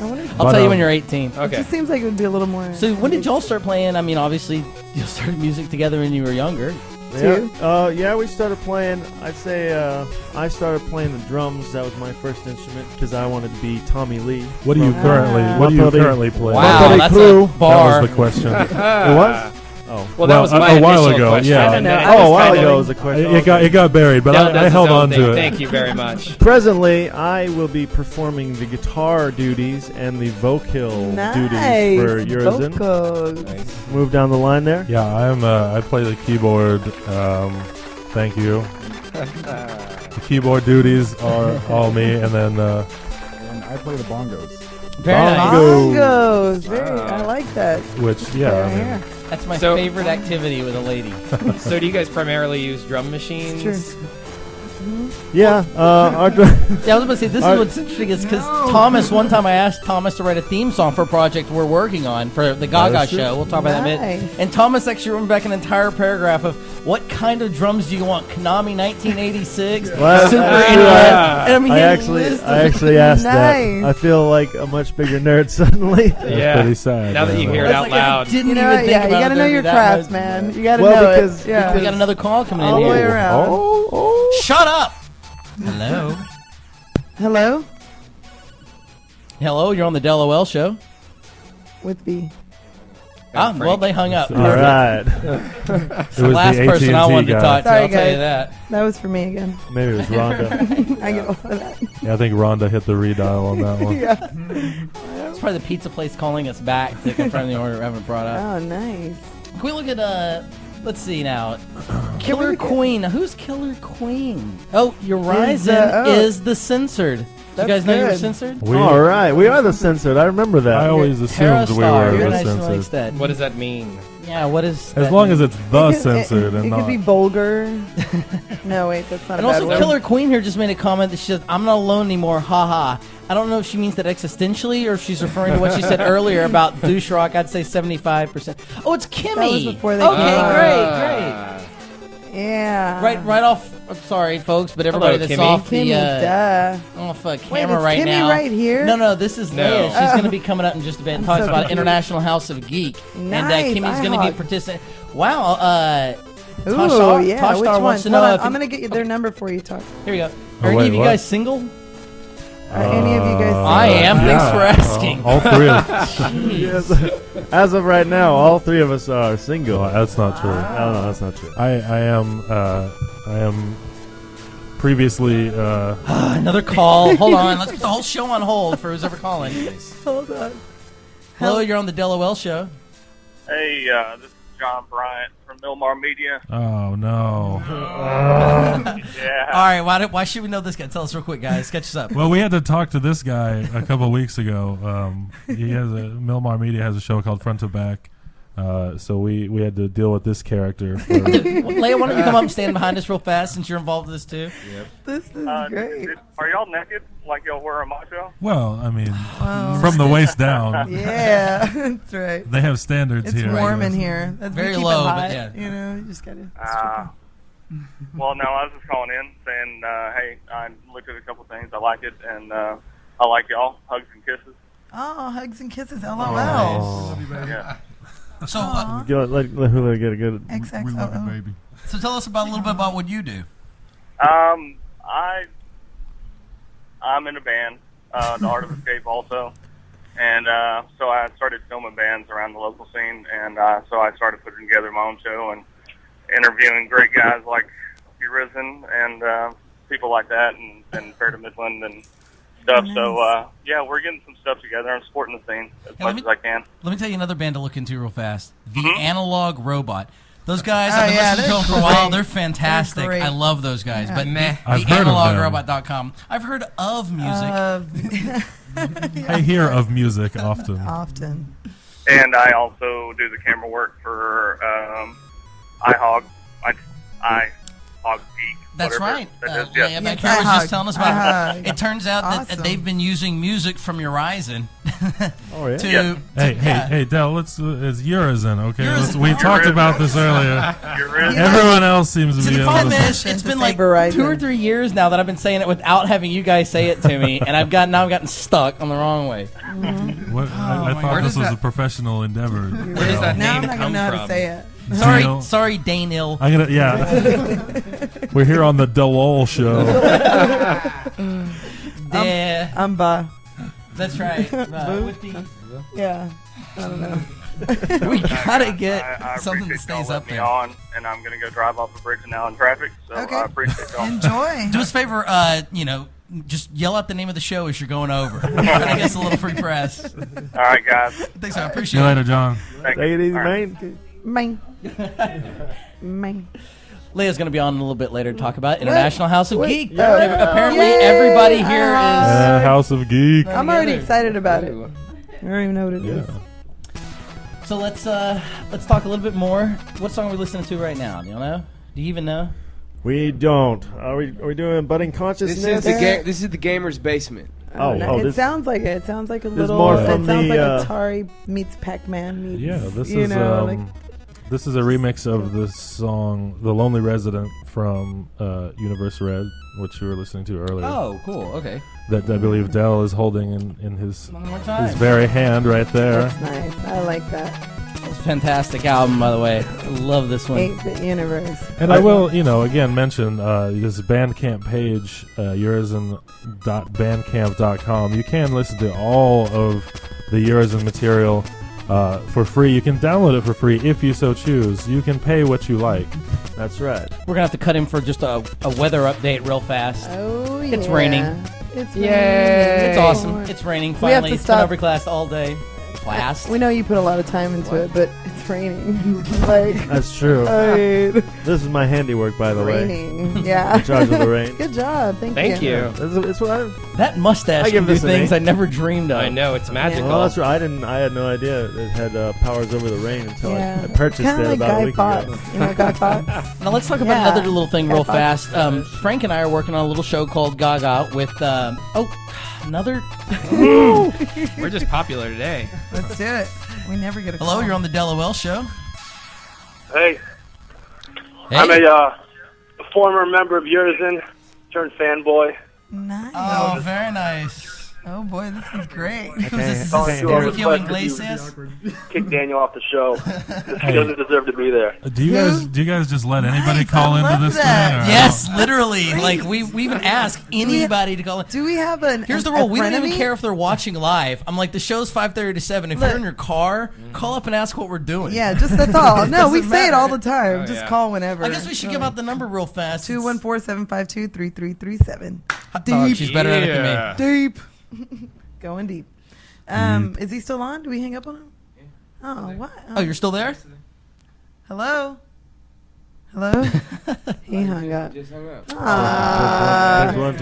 I wonder if- I'll tell you when you're 18. It Okay. just seems like it would be a little more. So when did y'all start playing? I mean, obviously, you started music together when you were younger. Yeah, we started playing. I'd say I started playing the drums. That was my first instrument because I wanted to be Tommy Lee. What do you from- currently play? Wow, Motley that's Crue. a bar. That was the question. It was? Oh. Well, that was my a while initial ago, question. yeah. and No, then I it was Oh, a was while kind of- ago was the question. It got buried, but Dell does I his held own on thing. to it. Thank you very much. Presently, I will be performing the guitar duties and the vocal duties for Urizen. Vocals. Move down the line there. Yeah, I play the keyboard. Thank you. The keyboard duties are all me, and then And I play the bongos. Very nice. Bongos. Very. I like that. which I mean, Yeah. That's my So- favorite activity with a lady. So do you guys primarily use drum machines? True. Yeah. Our Yeah, I was about to say, this is what's interesting is because Thomas, one time I asked Thomas to write a theme song for a project we're working on for the Gaga is true. show. We'll talk about that in a Nice. bit. And Thomas actually wrote back an entire paragraph of what kind of drums do you want? Konami 1986, Well, Super actually, NES. I- And I mean, he I had a actually list of- asked that. Nice. I feel like a much bigger nerd suddenly. Yeah. pretty sad. Now that you yeah. hear it It's out like I loud. didn't You know even what? think Yeah, about you got to it know there your that craft, much. man. You got to Well, know because- it. Yeah. We got another call coming All in the way here. around. Shut up! Hello? Hello? Hello, you're on the DELoL show. With B. Ah, well, they hung up. All right. It was Last the person I AT&T wanted to guy. talk to, Sorry, I'll tell you guys. that. That was for me again. Maybe it was Rhonda. I get all of that. Yeah, I think Rhonda hit the redial on that one. Yeah. It's probably the pizza place calling us back to confirm the order we haven't brought up. Oh, nice. Can we look at, let's see now. Killer look at- Queen. Who's Killer Queen? Oh, Urizen oh. is the censored. Do you That's guys know you were good. censored? All right. We are the censored. I remember that. I always assumed we Parastar. were You're the nice and censored. Instead. What does that mean? Yeah, what is As that long mean? as it's the censored and It not. could be vulgar. No, wait, that's not And a bad also, word. Killer Queen here just made a comment that she says, "I'm not alone anymore, haha." I don't know if she means that existentially or if she's referring to what she said earlier about douche rock. I'd say 75%. Oh, it's Kimmy. That was before they okay, came great. Yeah. Right off. I'm sorry, folks, but everybody Hello, that's Kimmy. off the Duh. camera Wait, is right Kimmy now. right here? No, this is No. Leia. She's going to be coming up in just a bit and I'm talks so about confused. International House of Geek. Nice, And Kimmy's going to be IHOG. participating. Wow. Ooh, Tashar yeah. Which Tashar one? wants to Hold know. on, if I'm going to get you their number for you, Talk. Here we go. Oh, Are any wait, of you what? guys single? Are any of you guys single? I am. Yeah. Thanks for asking. All three of us. Yes. As of right now, all three of us are single. Oh, that's not true. No, that's not true. I am previously. Another call. Hold on. Let's put the whole show on hold for who's ever calling. Hold on. Hello, you're on the DELoL show. Hey, this is John Bryant from Milmar Media. Oh no. Yeah. All right, why should we know this guy? Tell us real quick, guys. Catch us up. Well, we had to talk to this guy a couple of weeks ago. He has Milmar Media has a show called Front to Back. So we had to deal with this character. Leia, why don't you come up and stand behind us real fast since you're involved with this too? Yep. This is great. Are y'all naked like y'all were on my show? Well, I mean, from the waist down. Yeah, that's right. They have standards It's here. warm in here. That's Very we keep low, it but hot, yeah. You know, you just gotta. Well, no, I was just calling in saying, hey, I looked at a couple things. I like it, and I like y'all. Hugs and kisses. Oh, hugs and kisses. LOL. Yeah. So, Let Julio get a good. XXO. so tell us about a little bit about what you do. I'm in a band, The Art of Escape also. And so I started filming bands around the local scene, and so I started putting together my own show and interviewing great guys like Urizen and people like that, and Fair to Midland and stuff. Nice. So, yeah, we're getting some stuff together. I'm supporting the scene as much as I can. Let me tell you another band to look into real fast. The Mm-hmm. Analog Robot. Those guys, Oh, I've been yeah, listening to they're them for a while. great. They're fantastic. They're great. I love those guys. Yeah. But I've heard of them. theanalogrobot.com. I've heard of music. I hear of music often. Often. And I also do the camera work for IHOG. IHOG Geek. That's whatever right. that is, Leia yeah. back here was just IHOG. telling us about IHOG. it. Turns out that Awesome. they've been using music from Urizen Oh yeah. to. Hey, Del. It's Urizen, okay? Urizen. We talked about this earlier. Everyone else seems to See, be the able problem to. is, it's To been say like Verizon. 2 or 3 years now that I've been saying it without having you guys say it to me, and I've gotten stuck on the wrong way. What, I my thought God. this was a professional endeavor. Where does that Now I'm name not come gonna know how to from? say it. Sorry, Dane Ill. I'm gonna, We're here on the DELoL show. Yeah, I'm Ba. that's right. With the, Yeah. I don't know. we gotta get I something that appreciate y'all stays letting up me there. on, and I'm going to go drive off the bridge now in traffic, so Okay. I appreciate y'all. Enjoy. Do us a favor, just yell out the name of the show as you're going over. I guess a little free press. All right, guys. Thanks, I See appreciate you it. later, John. Thank Take it you. easy, All right. man. Mine. Mine. Leia's going to be on a little bit later to talk about International House of Wait. Geek. Yeah. Apparently, Yay! everybody here is. House of Geek. I'm already together. excited about it. I don't even know what it is. So let's talk a little bit more. What song are we listening to right now? Do you know? Do you even know? We don't. Are we doing budding consciousness? This is the gamer's basement. It this sounds like it. It sounds like a this is little. more It from sounds the, like Atari meets Pac-Man meets. Yeah, this you is know, like, this is a remix of the song "The Lonely Resident" from Universe Red, which we were listening to earlier. Oh, cool. Okay. That I believe Del is holding in his One more time. very hand right there. That's nice. I like that. It's a fantastic album, by the way. I love this one. 8-bit universe. And I will, again mention this Bandcamp page, Urizen.bandcamp.com. You can listen to all of the Urizen material for free. You can download it for free if you so choose. You can pay what you like. That's right. We're going to have to cut in for just a weather update real fast. Oh, yeah. It's raining. It's Yay. raining. It's awesome. It's raining We have finally. to It's been stop. every class all day. Class? We know you put a lot of time into it, but it's raining. Like, That's true. I mean, This is my handiwork, by the way. raining. Yeah. In charge of the rain. Good job. Thank Thank you. It's what That mustache can do things I never dreamed of. I know, it's magical. Well, that's right. I had no idea it had powers over the rain until I purchased it about a week ago. You know Guy Fawkes? Now let's talk about another little thing real fast. Frank and I are working on a little show called Gaga with another. We're just popular today. Let's do it. We never get a call. Hello, you're on the DELoL show. Hey. I'm a former member of Urizen, turned fanboy. Nice. Oh, very nice. Oh boy, this is great. This is Sergio Iglesias. Kick Daniel off the show. He doesn't deserve to be there. Do you guys just let anybody call into this thing? Yes, literally. Like we even ask anybody to call in. Do we have an? Here's the rule: we don't even care if they're watching live. I'm like, the show's 5:30 to 7. If you're in your car, call up and ask what we're doing. Yeah, just that's all. No, we say it all the time. Just call whenever. I guess we should give out the number real fast. 214-752-3337. Deep. She's better at it than me. Deep. Going deep. Is he still on? Do we hang up on him? Oh, what? Oh, you're still there? Hello? Hello? He hung up. Just hung up.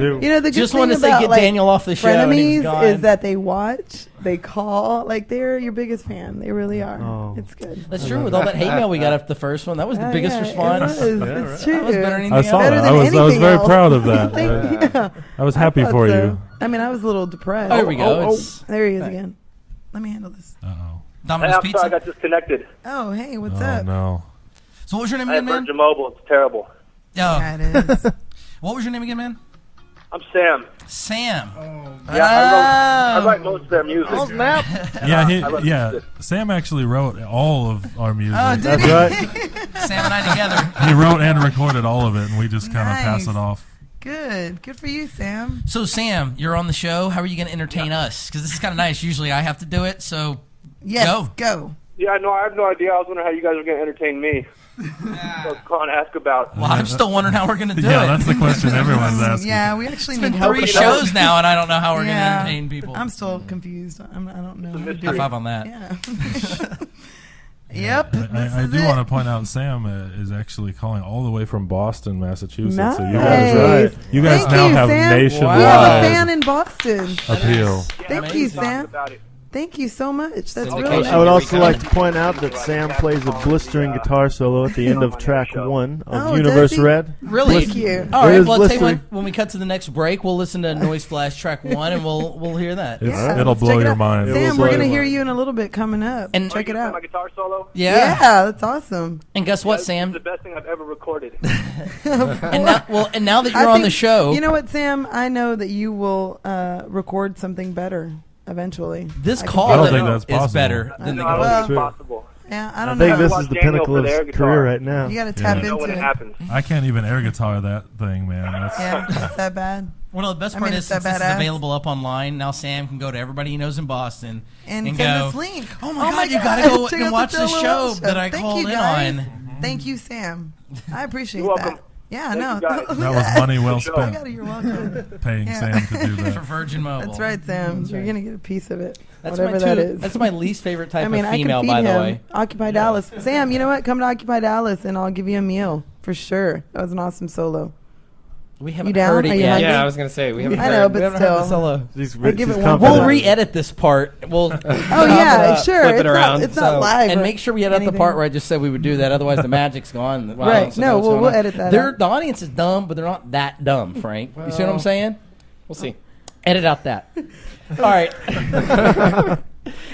You know, the good just thing wanted to say about, get like, Daniel off the show. And he was frenemies gone. is that they watch, they call, like they're your biggest fan. They really are. Oh. It's good. That's true. With all that hate mail we got after the first one, that was the biggest response. It's true. That was better than anything I saw else. that. I was very proud of that. Thank you. I was happy for you. I mean, I was a little depressed. Oh, here we go. There he is again. Let me handle this. Domino's I'm Pizza. sorry, I got disconnected. Oh, hey, what's up? No. So what was your name I have again, man? Virgin Mobile. It's terrible. Yeah, it is. What was your name again, man? I'm Sam. Sam. Yeah, I write most of their music. Oh, snap. Yeah, Sam actually wrote all of our music. Oh, did That's he? right. Sam and I together. He wrote and recorded all of it, and we just kind of pass it off. Good for you, Sam. So, Sam, you're on the show. How are you going to entertain us? Because this is kind of nice. Usually I have to do it, so go. Yeah, no, I have no idea. I was wondering how you guys were going to entertain me. So I was calling to ask about. Well, I'm still wondering how we're going to do it. Yeah, that's the question everyone's asking. Yeah, we actually It's been need help 3 with shows that. now, and I don't know how we're going to entertain people. I'm still confused. I don't know. High five on that. Yeah. Yep. I do want to point out Sam is actually calling all the way from Boston, Massachusetts. Nice. So you guys, Thank now you, have Sam. nationwide We have a fan in Boston. appeal. Thank you, Sam. Thank you so much. That's really nice. I would also like to point out that Sam plays a blistering guitar solo at the end of track 1 of Universe Red. Really? Thank you. All right, well, I'll tell you blistering. what, when we cut to the next break, we'll listen to Noise Flash track 1, and we'll hear that. It'll blow your mind. Sam, we're going to hear you in a little bit coming up. And check it out. My guitar solo? Yeah. That's awesome. And guess what, It's Sam? the best thing I've ever recorded. And now that you're I on the think- show, You know what, Sam? I know that you will record something better eventually. this I can call I don't feel think it. that's is possible. better than the No, I guitar. don't think it's Well, possible. Yeah, I I don't think know. this Watch is the Daniel pinnacle for of the air his guitar. career right now. You got to I tap don't know into when it it. happens. I can't even air guitar that thing, man. That's, Yeah, it's that bad. One of the best I part mean, is it's that since this is badass. available up online, now Sam can go to everybody he knows in Boston And send go, this link. oh my God, you got to go Check and out watch the DELoL show that I Thank called you, in guys. on. Thank you, Sam. I appreciate You're that. welcome. Yeah, Thank no. you, guys. that was money well I spent, got it. You're welcome. paying Yeah. Sam to do For that. Virgin Mobile. That's right, Sam. You're going to get a piece of it. That's whatever my that is. That's my least favorite type I mean, of I female, can feed by the him. way. Occupy Dallas. Sam, you know what? Come to Occupy Dallas and I'll give you a meal for sure. That was an awesome solo. We haven't down? heard Are it you yet. hungry? Yeah, I was going to say, we haven't I heard. know, but we haven't heard the still. solo. She's I give it one confident. We'll re-edit this part. We'll Oh, yeah, sure. flip it It's around. not, it's not live. and or make sure we edit out the anything. part where I just said we would do that. Otherwise, the magic's gone. Wow, Right. so No, what's we'll going on. edit that out. The audience is dumb, but they're not that dumb, Frank. You see what I'm saying? We'll see. Edit out that. All right.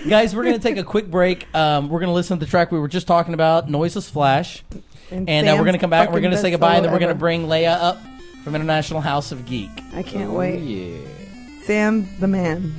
Guys, we're going to take a quick break. We're going to listen to the track we were just talking about, Noiseless Flash. And we're Sam's going to come back. We're fucking going to say best goodbye, and then solo we're going to ever. bring Leia up from International House of Geek. I can't wait. Yeah. Sam the man.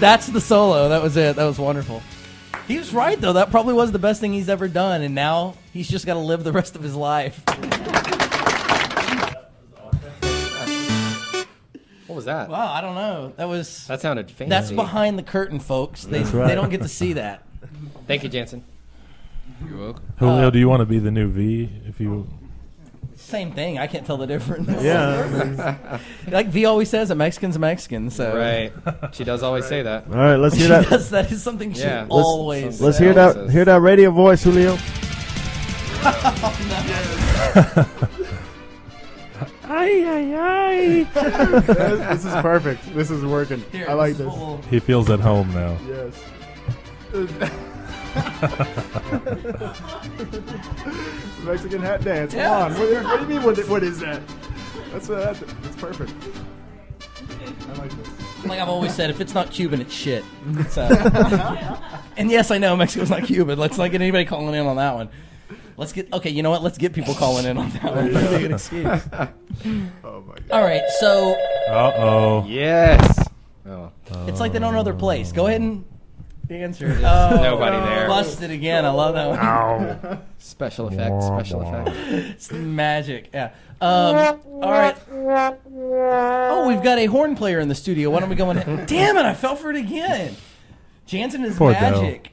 That's the solo. That was it. That was wonderful. He was right, though. That probably was the best thing he's ever done, and now he's just got to live the rest of his life. What was that? Wow, I don't know. That sounded fancy. That's behind the curtain, folks. They don't get to see that. Thank you, Jansen. You're welcome. Julio, do you want to be the new V? If you Same thing. I can't tell the difference. Yeah. Like V always says, a Mexican's a Mexican. So Right. She does always say that. All right, let's hear that. That is something she always. Let's hear that radio voice, Julio. Ay. This is perfect. This is working. Here, I like this is this. he feels at home now. Yes. Mexican hat dance. Come Yeah. on. What do you mean? What is that? That's perfect. I like this. Like I've always said, if it's not Cuban, it's shit. So. And yes, I know Mexico's not Cuban. Let's not get anybody calling in on that one. Okay, you know what? Let's get people calling in on that one. That'd be a good excuse. Oh my God. All right, so. Uh-oh. Yes. Oh. It's like they don't know their place. Go ahead and answer. Nobody there. Busted again. I love that one. Ow. Special effects. Special effects. It's magic. Yeah. All right. Oh, we've got a horn player in the studio. Why don't we go in? Damn it! I fell for it again. Jansen is Poor magic.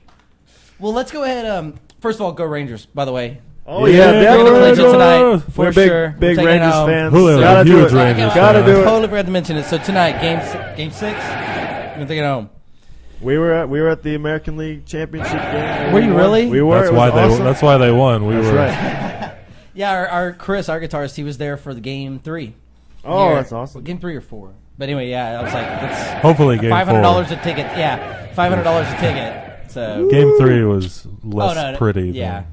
Well, let's go ahead. First of all, go Rangers. By the way. Oh yeah, Rangers tonight for we're sure. Big We're taking Rangers home. fans. Julio's Gotta a do huge it. Rangers Gotta fan. do it. Totally forgot to mention it. So tonight, game 6. We're gonna take it home. We were at the American League Championship game. Were you really? We were. That's why they won. That's right. Yeah, our Chris, our guitarist, he was there for the game 3. Oh, Yeah. that's awesome. Game 3 or 4. But anyway, yeah, I was like, that's Hopefully game $500 4. a ticket. Yeah, $500 a ticket. So Game 3 was less pretty. Yeah.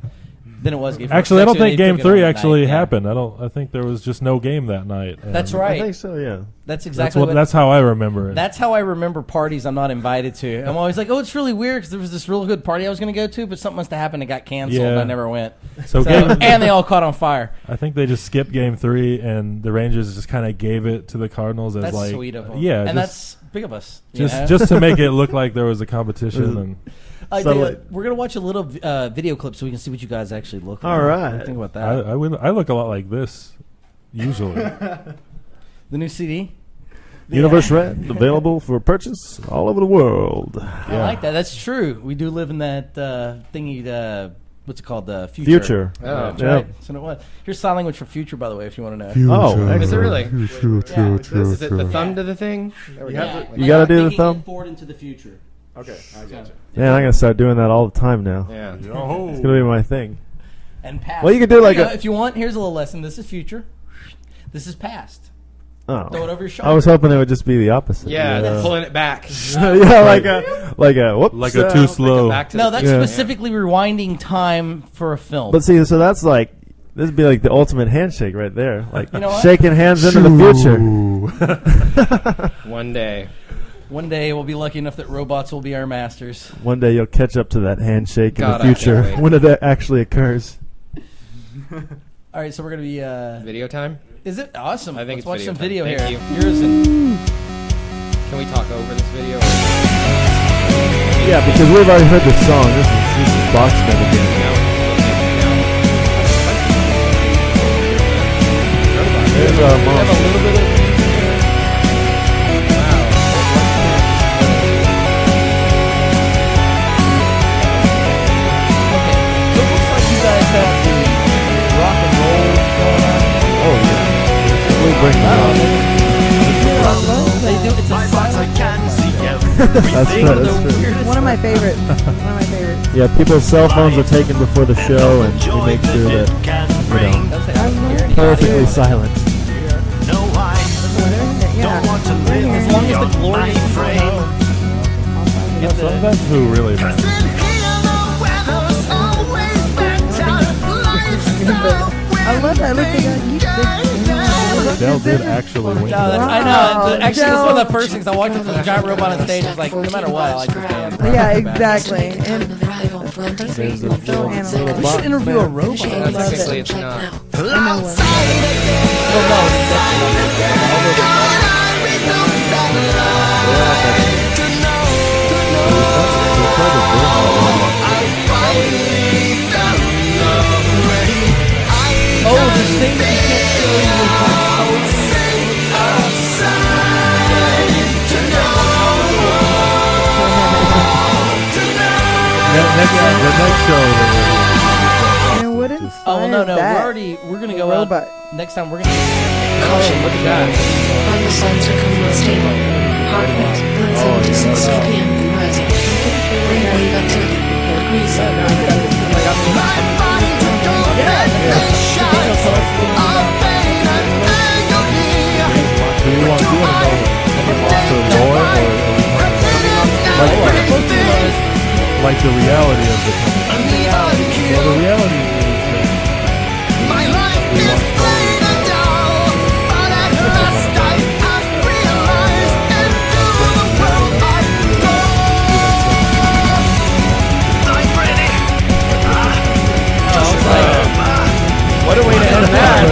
Than it was game 4. Actually, I don't think game 3 actually night, yeah. happened. I think there was just no game that night. And That's right. I think so. Yeah. That's exactly that's how I remember it. That's how I remember parties I'm not invited to. I'm always like, oh, it's really weird because there was this real good party I was going to go to, but something must have happened and got canceled. Yeah. And I never went. So and they all caught on fire. I think they just skipped game 3, and the Rangers just kind of gave it to the Cardinals as That's like, sweet of them. yeah, and that's big of us. Just to make it look like there was a competition. And we're gonna watch a little video clip so we can see what you guys actually look like. All right. What do you think about that? I look a lot like this usually. The new CD. Universe Red, available for purchase all over the world. I like that. That's true. We do live in that thingy. What's it called? The future. Oh, that's right. So it was. Here's sign language for future, by the way, if you want to know. Is it really? Is it the thumb to the thing? You got to do the thumb. Forward into the future. Okay, I got you. Yeah, I'm gonna start doing that all the time now. Yeah. It's gonna be my thing. And past. Well, you can do like if you want. Here's a little lesson. This is future. This is past. Oh. Throw it over your shoulder. I was hoping it would just be the opposite. Yeah, pulling it back. Yeah, like a whoops. Like a too slow. No, that's specifically rewinding time for a film. But see, so that's like this would be like the ultimate handshake right there, like You know what? shaking hands into the future. One day. One day we'll be lucky enough that robots will be our masters. One day you'll catch up to that handshake God, in the future I can't wait. when it actually occurs. All right, so we're gonna be Video time? Is it awesome? I think Let's it's watch video some time. video Thank here. Urizen. Can we talk over this video? Yeah, because we've already heard this song. This is Boxman again. There's our We have a little bit of. Okay, so it looks like you guys have the rock and roll going on. Oh yeah, we bring that up. They do. It's a silent. That's true. One of my favorites. Yeah, people's cell phones are taken before the show, and we make sure that perfectly silent. As long as the glory is That's who really matters. I love that. Look, they got Dell did actually win. I know. Actually, it's one of the first things I watched. There's a giant robot on stage. It's like, no matter what, I like this band. Yeah, exactly. And There's a so little animated. We should interview a robot. Technically, it's not. Yeah, next show. And what Oh no, that? we're gonna go Robot. out next time. We're gonna. Look at that. On the sensor command stable. Heart rate 176 BPM and rising. Brainwave activity. Reset. Do you want to do it lore or like the reality of the company? Well, the reality is My life is fading down, but at last I realize into the world I go. I'm ready. What a way to end that!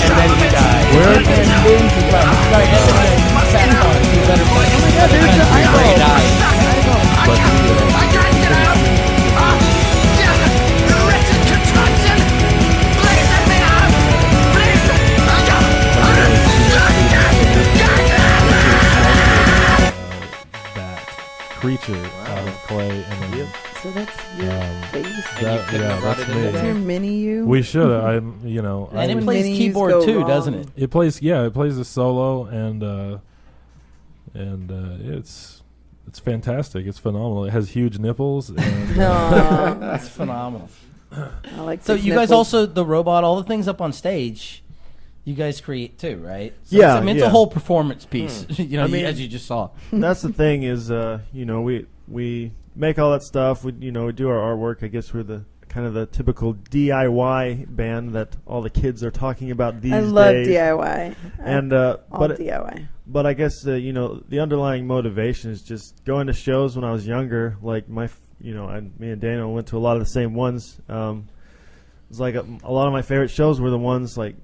And then he died. Where? And then he died. Right, and then he sat on. He better play. Oh my God! There's the eyeball. He died. I can't get out. The wretched contraption. Please let me out. Please. that creature out of clay and then So that's your face. that's me. That's your mini you. We should. I'm. You know. And it When plays menus keyboard go too, wrong. doesn't it? It plays. Yeah, it plays a solo and it's fantastic. It's phenomenal. It has huge nipples. And, That's phenomenal. I like. So big you guys nipples. also the robot, all the things up on stage, you guys create too, right? So Yeah, it's a yeah. whole performance piece. You know, I mean, as you just saw. That's the thing is, you know, we make all that stuff. We do our artwork. I guess we're the kind of the typical DIY band that all the kids are talking about these days. I love DIY. And all but DIY. But I guess the underlying motivation is just going to shows when I was younger. Like me and Daniel went to a lot of the same ones. It was like a lot of my favorite shows were the ones like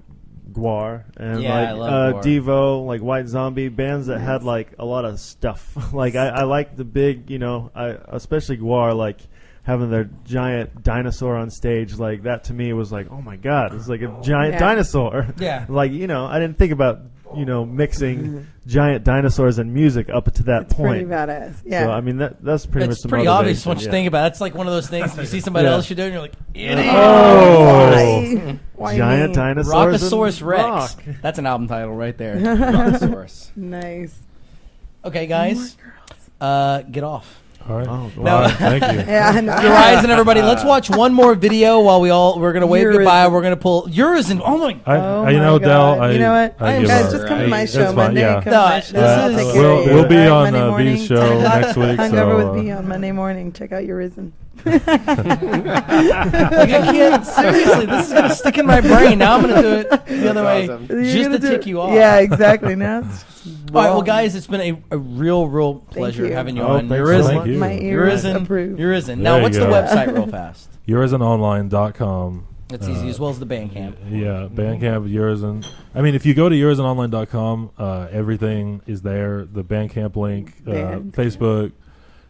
Guar and Yeah, I love Guar. Devo, like White Zombie, bands that had like a lot of stuff. Like I like the big, especially Guar, like having their giant dinosaur on stage. Like that to me was like, oh my God, it's like a giant dinosaur. Yeah. Like I didn't think about mixing giant dinosaurs and music up to that It's point. pretty badass. Yeah. So I mean that's pretty much It's the pretty motivation, obvious once you think about it. It's like one of those things. You see somebody Yeah. else you're doing, you're like, idiot. Oh, Why giant me? dinosaurs. Rockosaurus and Rex. rock. That's an album title right there. Rockosaurus. Nice. Okay, guys, get off. all right. Oh, No. Wow, thank you. Yeah. I know. Urizen, everybody, let's watch one more video while we're gonna wave goodbye. We're gonna pull Urizen. Oh my! You know, Del. God. You know what? I give Guys, up. just come to my That's show fine, Monday. yeah. Come to my No, show. this I'll is- take care of you. We'll be All right, on Monday morning, V's show 10 o'clock. next week. Hung so, over with V on Monday morning. Check out Urizen. Like I can't seriously. This is gonna stick in my brain. Now I'm gonna do it the other way, just to tick you off. Yeah, exactly. Now it's All right, well, guys, it's been a real pleasure you. having you Oh, on. thanks Urizen. so Thank you. my ears Urizen. approved. Urizen. There Now, you what's the go. website, real fast? UrizenOnline.com. That's easy, as well as the Bandcamp. Yeah, Bandcamp, Urizen. I mean, if you go to UrizenOnline.com, everything is there. The Bandcamp link, Band. Facebook,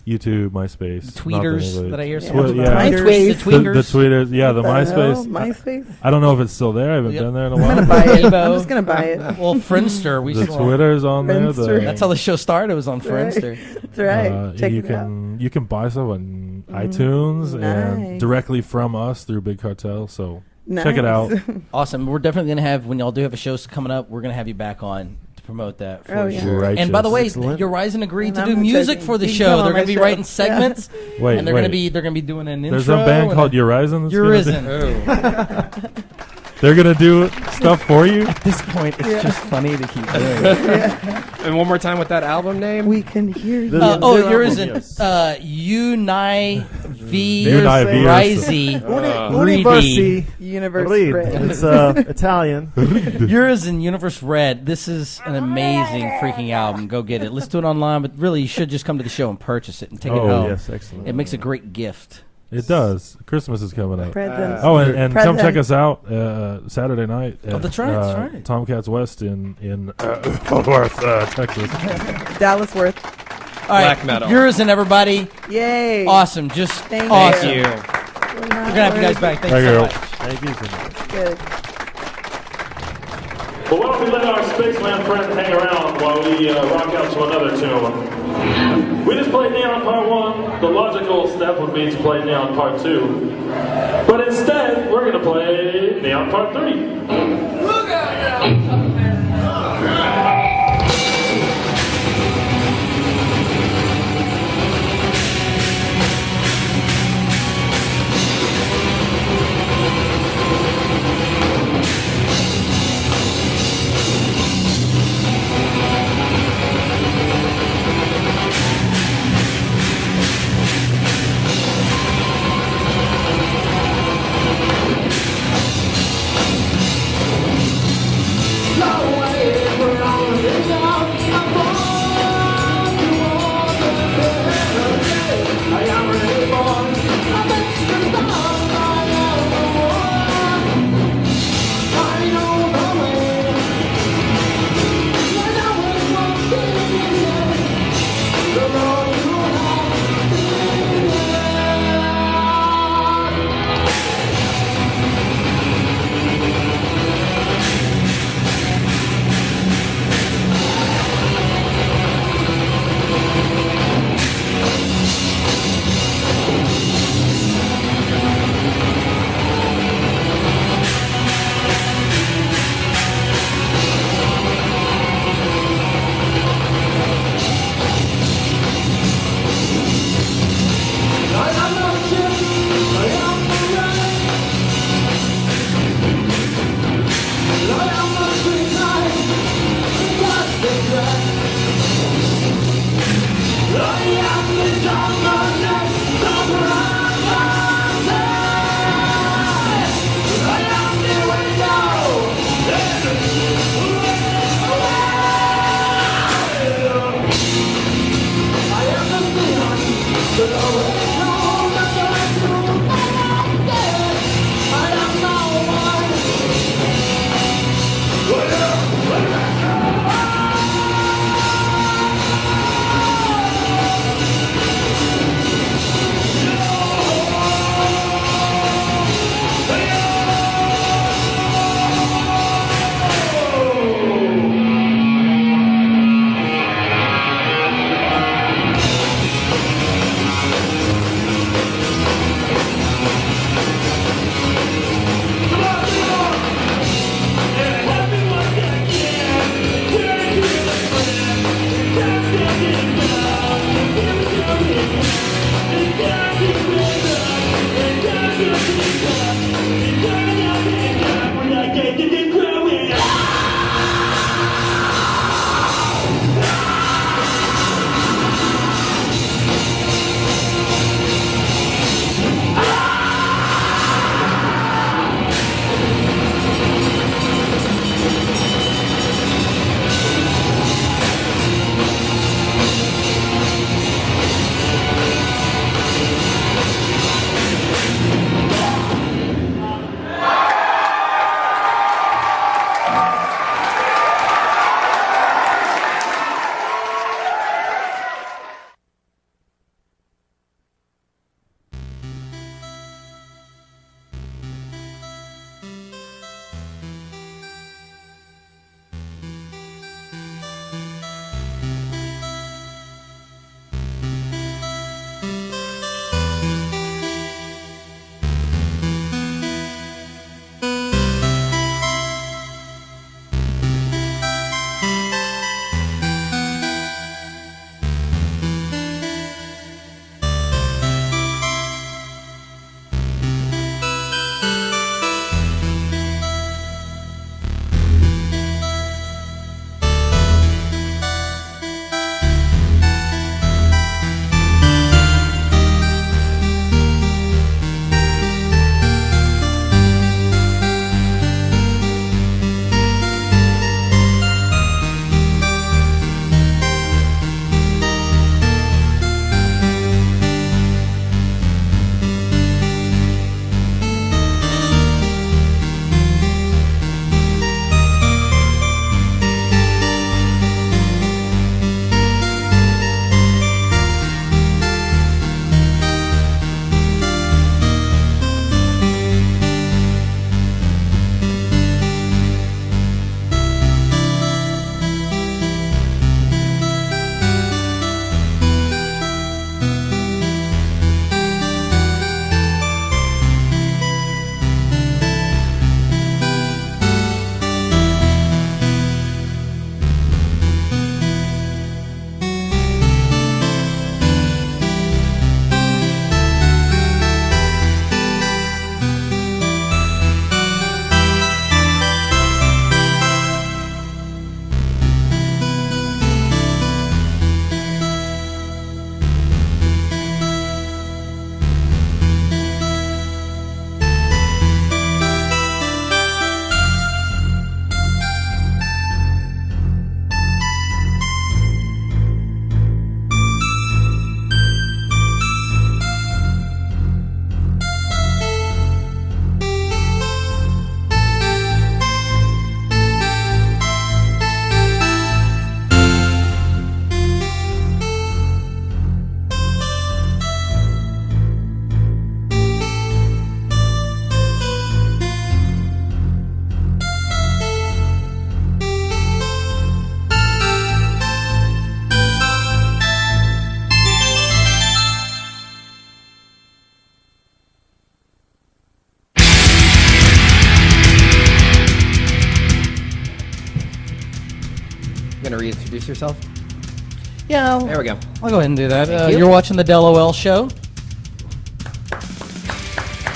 YouTube, MySpace. Tweeters that I hear so Twi- much yeah. about. Tweeters. The tweeters. The tweeters, yeah, the What MySpace. hell? MySpace. I don't know if it's still there. I haven't Yep. been there in a I'm while. gonna buy it. Evo. I'm just gonna buy it. Well, Friendster. We The should. Twitter's on there. Friendster. That's how the show started. It was on That's right. Friendster. That's right. Check you it out. can buy stuff on iTunes and nice. directly from us through Big Cartel. So Nice. check it out. Awesome. We're definitely gonna have when y'all do have a show coming up. We're gonna have you back on to promote that for Oh, yeah. sure. Righteous. And by the way, Excellent. Urizen agreed And to I'm do not music joking. for the You can show. come on They're my gonna be show. writing segments, Wait, and they're wait. gonna be doing an intro. There's some band and called a- Urizen. Urizen. They're gonna do stuff for you. At this point, it's just funny to keep doing. And one more time with that album name. We can hear you. Urizen. Yes. Unai V. Unai V. Rizy. Universi Universe Read. Red. It's Italian. Urizen Universe Red. This is an amazing freaking album. Go get it. Let's do it online, but really, you should just come to the show and purchase it and take it Oh, home. Yes, excellent. It makes a great gift. It does. Christmas is coming up. Presents. Oh, and come Presents. check us out Saturday night. At, that's right, that's right. Tomcats West in Fort Worth, Texas. Dallas Worth. All right, Black metal. Urizen, everybody. Yay. Awesome. Just Thank awesome. you. you. We're going to have you guys back. Thank you Thank so you. much. Thank you so much. Good. Well, why don't we let our spaceman friend hang around while we we rock out to another tune. We just played Neon Part 1. The logical step would be to play Neon Part 2. But instead, we're going to play Neon Part 3. Look out now! No! going to reintroduce yourself? Yeah. There we go. I'll go ahead and do that. You're watching the DELoL show.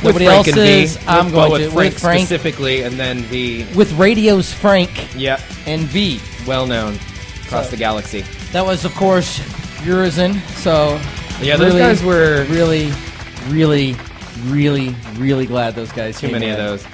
Nobody else is. I'm going to. With Frank specifically, and then V. With Radio's Frank. Yep. And V. Well known across the galaxy. That was, of course, Urizen. So yeah, those guys were really glad those guys. Too many of those.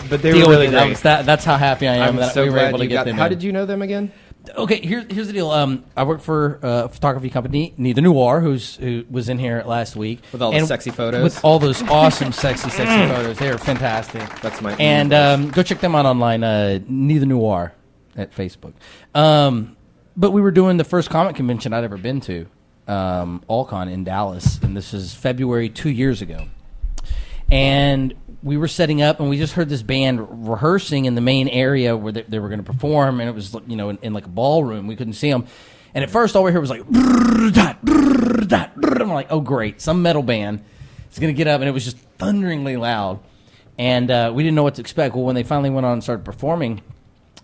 But they were really great. That's how happy I am that so we were able to get them. How did you know them again? Okay, here's the deal. I work for a photography company, Neither Noir, who was in here last week with all the sexy photos. With all those awesome, sexy photos, they are fantastic. That's my and go check them out online. Neither Noir at Facebook. But we were doing the first comic convention I'd ever been to, Allcon in Dallas, and this is February 2 years ago, and we were setting up, and we just heard this band rehearsing in the main area where they were going to perform, and it was in like a ballroom. We couldn't see them, and at first all we heard was like, I'm like, oh great, some metal band is going to get up, and it was just thunderingly loud, and we didn't know what to expect. Well, when they finally went on and started performing,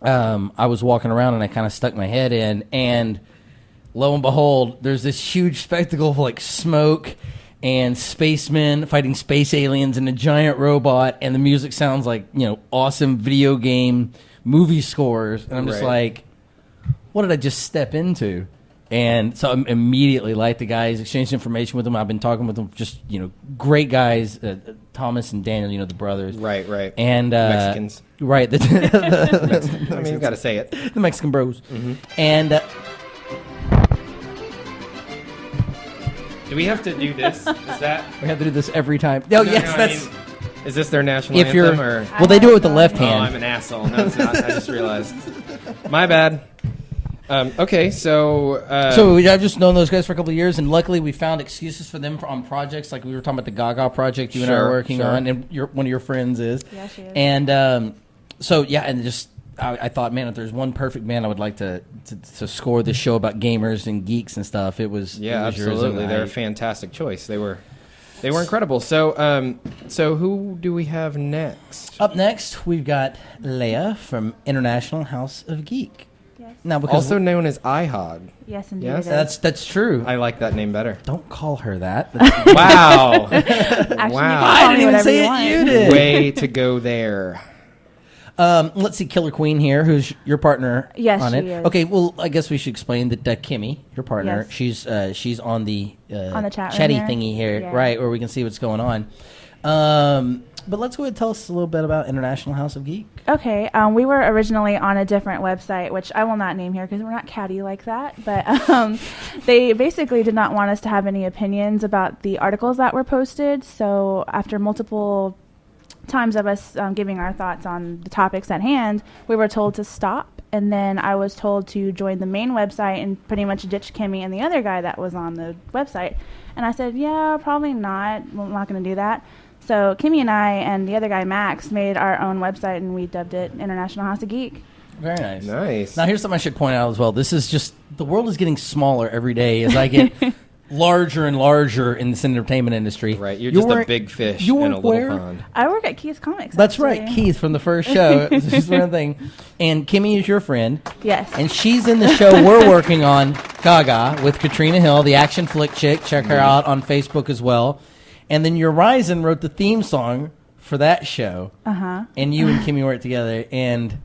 I was walking around and I kind of stuck my head in, and lo and behold, there's this huge spectacle of like smoke and spacemen fighting space aliens and a giant robot, and the music sounds like, awesome video game movie scores. And I'm just like, what did I just step into? And so I immediately liked the guys, exchanged information with them. I've been talking with them, just, great guys, Thomas and Daniel, the brothers. Right. And Mexicans. Right. I mean, you've got to say it. The Mexican bros. Mm-hmm. And... do we have to do this? Is that we have to do this every time? Oh, no, yes, that's. Is this their national anthem? Or? Well, they do it with the left hand. Oh, I'm an asshole. No, it's not. I just realized. My bad. Okay, so I've just known those guys for a couple of years, and luckily we found excuses for them on projects, like we were talking about the Gaga project you and I are working on, and one of your friends is. Yeah, she is. And and just. I thought, man, if there's one perfect band I would like to score this show about gamers and geeks and stuff, it was absolutely. They're a fantastic choice. They were incredible. So who do we have next? Up next, we've got Leia from International House of Geek. Yes. Now, also known as IHOG. Yes, indeed. Yes, that's true. I like that name better. Don't call her that. Wow. Actually, wow. I didn't even say it. You did. Way to go there. Let's see, Killer Queen here, who's your partner on it. She is. Okay, well, I guess we should explain that Kimmy, your partner, she's on the chat chatty room thingy here, yeah. right, where we can see what's going on. But let's go ahead and tell us a little bit about International House of Geek. Okay, we were originally on a different website, which I will not name here because we're not catty like that, but they basically did not want us to have any opinions about the articles that were posted, so after multiple times of us giving our thoughts on the topics at hand, we were told to stop, and then I was told to join the main website and pretty much ditch Kimmy and the other guy that was on the website. And I said, yeah, probably not. Well, I'm not going to do that. So Kimmy and I and the other guy, Max, made our own website, and we dubbed it International House of Geek. Very nice. Nice. Now, here's something I should point out as well. This is just, the world is getting smaller every day as I get larger and larger in this entertainment industry. Right, you're just a big fish in a little pond. I work at Keith's Comics. That's right, Keith from the first show. This is one thing. And Kimmy is your friend. Yes. And she's in the show we're working on, Gaga, with Katrina Hill, the action flick chick. Check her out on Facebook as well. And then Urizen wrote the theme song for that show. Uh-huh. And you and Kimmy worked together. And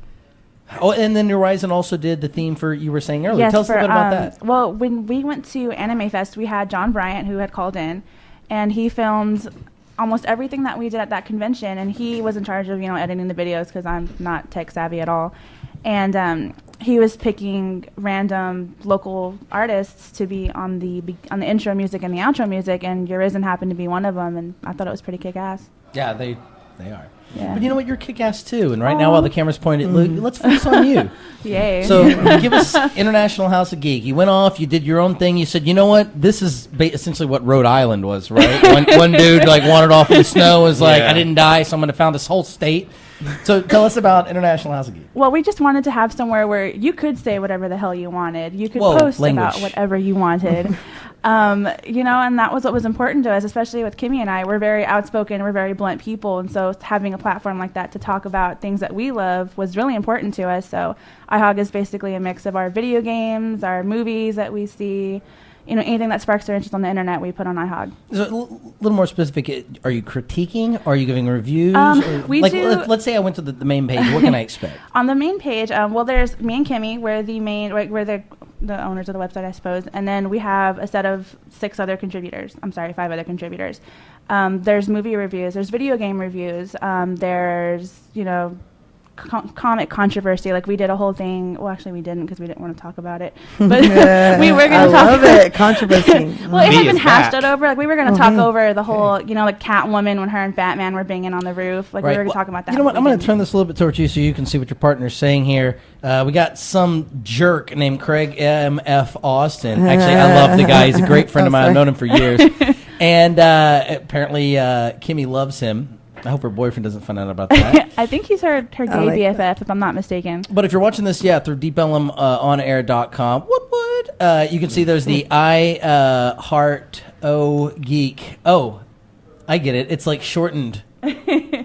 then Urizen also did the theme for, you were saying earlier. Yes, Tell us a little bit about that. Well, when we went to Anime Fest, we had John Bryant, who had called in, and he filmed almost everything that we did at that convention, and he was in charge of, editing the videos because I'm not tech savvy at all. And he was picking random local artists to be on the intro music and the outro music, and Urizen happened to be one of them, and I thought it was pretty kick-ass. Yeah, they are. Yeah. But you know what? You're kick-ass too. And right now, while the camera's pointed, let's focus on you. Yay. So give us International House of Geek. You went off. You did your own thing. You said, you know what? This is essentially what Rhode Island was, right? one dude wandered off in the snow, was like, I didn't die, so I'm going to found this whole state. So tell us about International House of Geek. Well, we just wanted to have somewhere where you could say whatever the hell you wanted. You could post about whatever you wanted. And that was what was important to us, especially with Kimmy and I. We're very outspoken, we're very blunt people, and so having a platform like that to talk about things that we love was really important to us. So IHOG is basically a mix of our video games, our movies that we see, anything that sparks their interest on the internet, we put on IHOG. So a little more specific, are you critiquing? Are you giving reviews? Let's say I went to the main page. What can I expect? On the main page, there's me and Kimmy. We're the owners of the website, I suppose. And then we have a set of 5 other contributors. There's movie reviews. There's video game reviews. There's, comic controversy. Like, we did a whole thing. Well, actually, we didn't because we didn't want to talk about it. But we were going to talk about it. Controversy. Well, it had been hashed over. Like, we were going to talk over the whole, like Catwoman when her and Batman were banging on the roof. Like, we were going to talk about that. You know what? I'm going to turn this a little bit towards you so you can see what your partner's saying here. We got some jerk named Craig M.F. Austin. Actually, I love the guy. He's a great friend of mine. I've known him for years. And apparently, Kimmy loves him. I hope her boyfriend doesn't find out about that. I think he's her gay BFF, if I'm not mistaken. But if you're watching this, through DeepElmOnAir.com, you can see there's the I Heart O Geek. Oh, I get it. It's like shortened.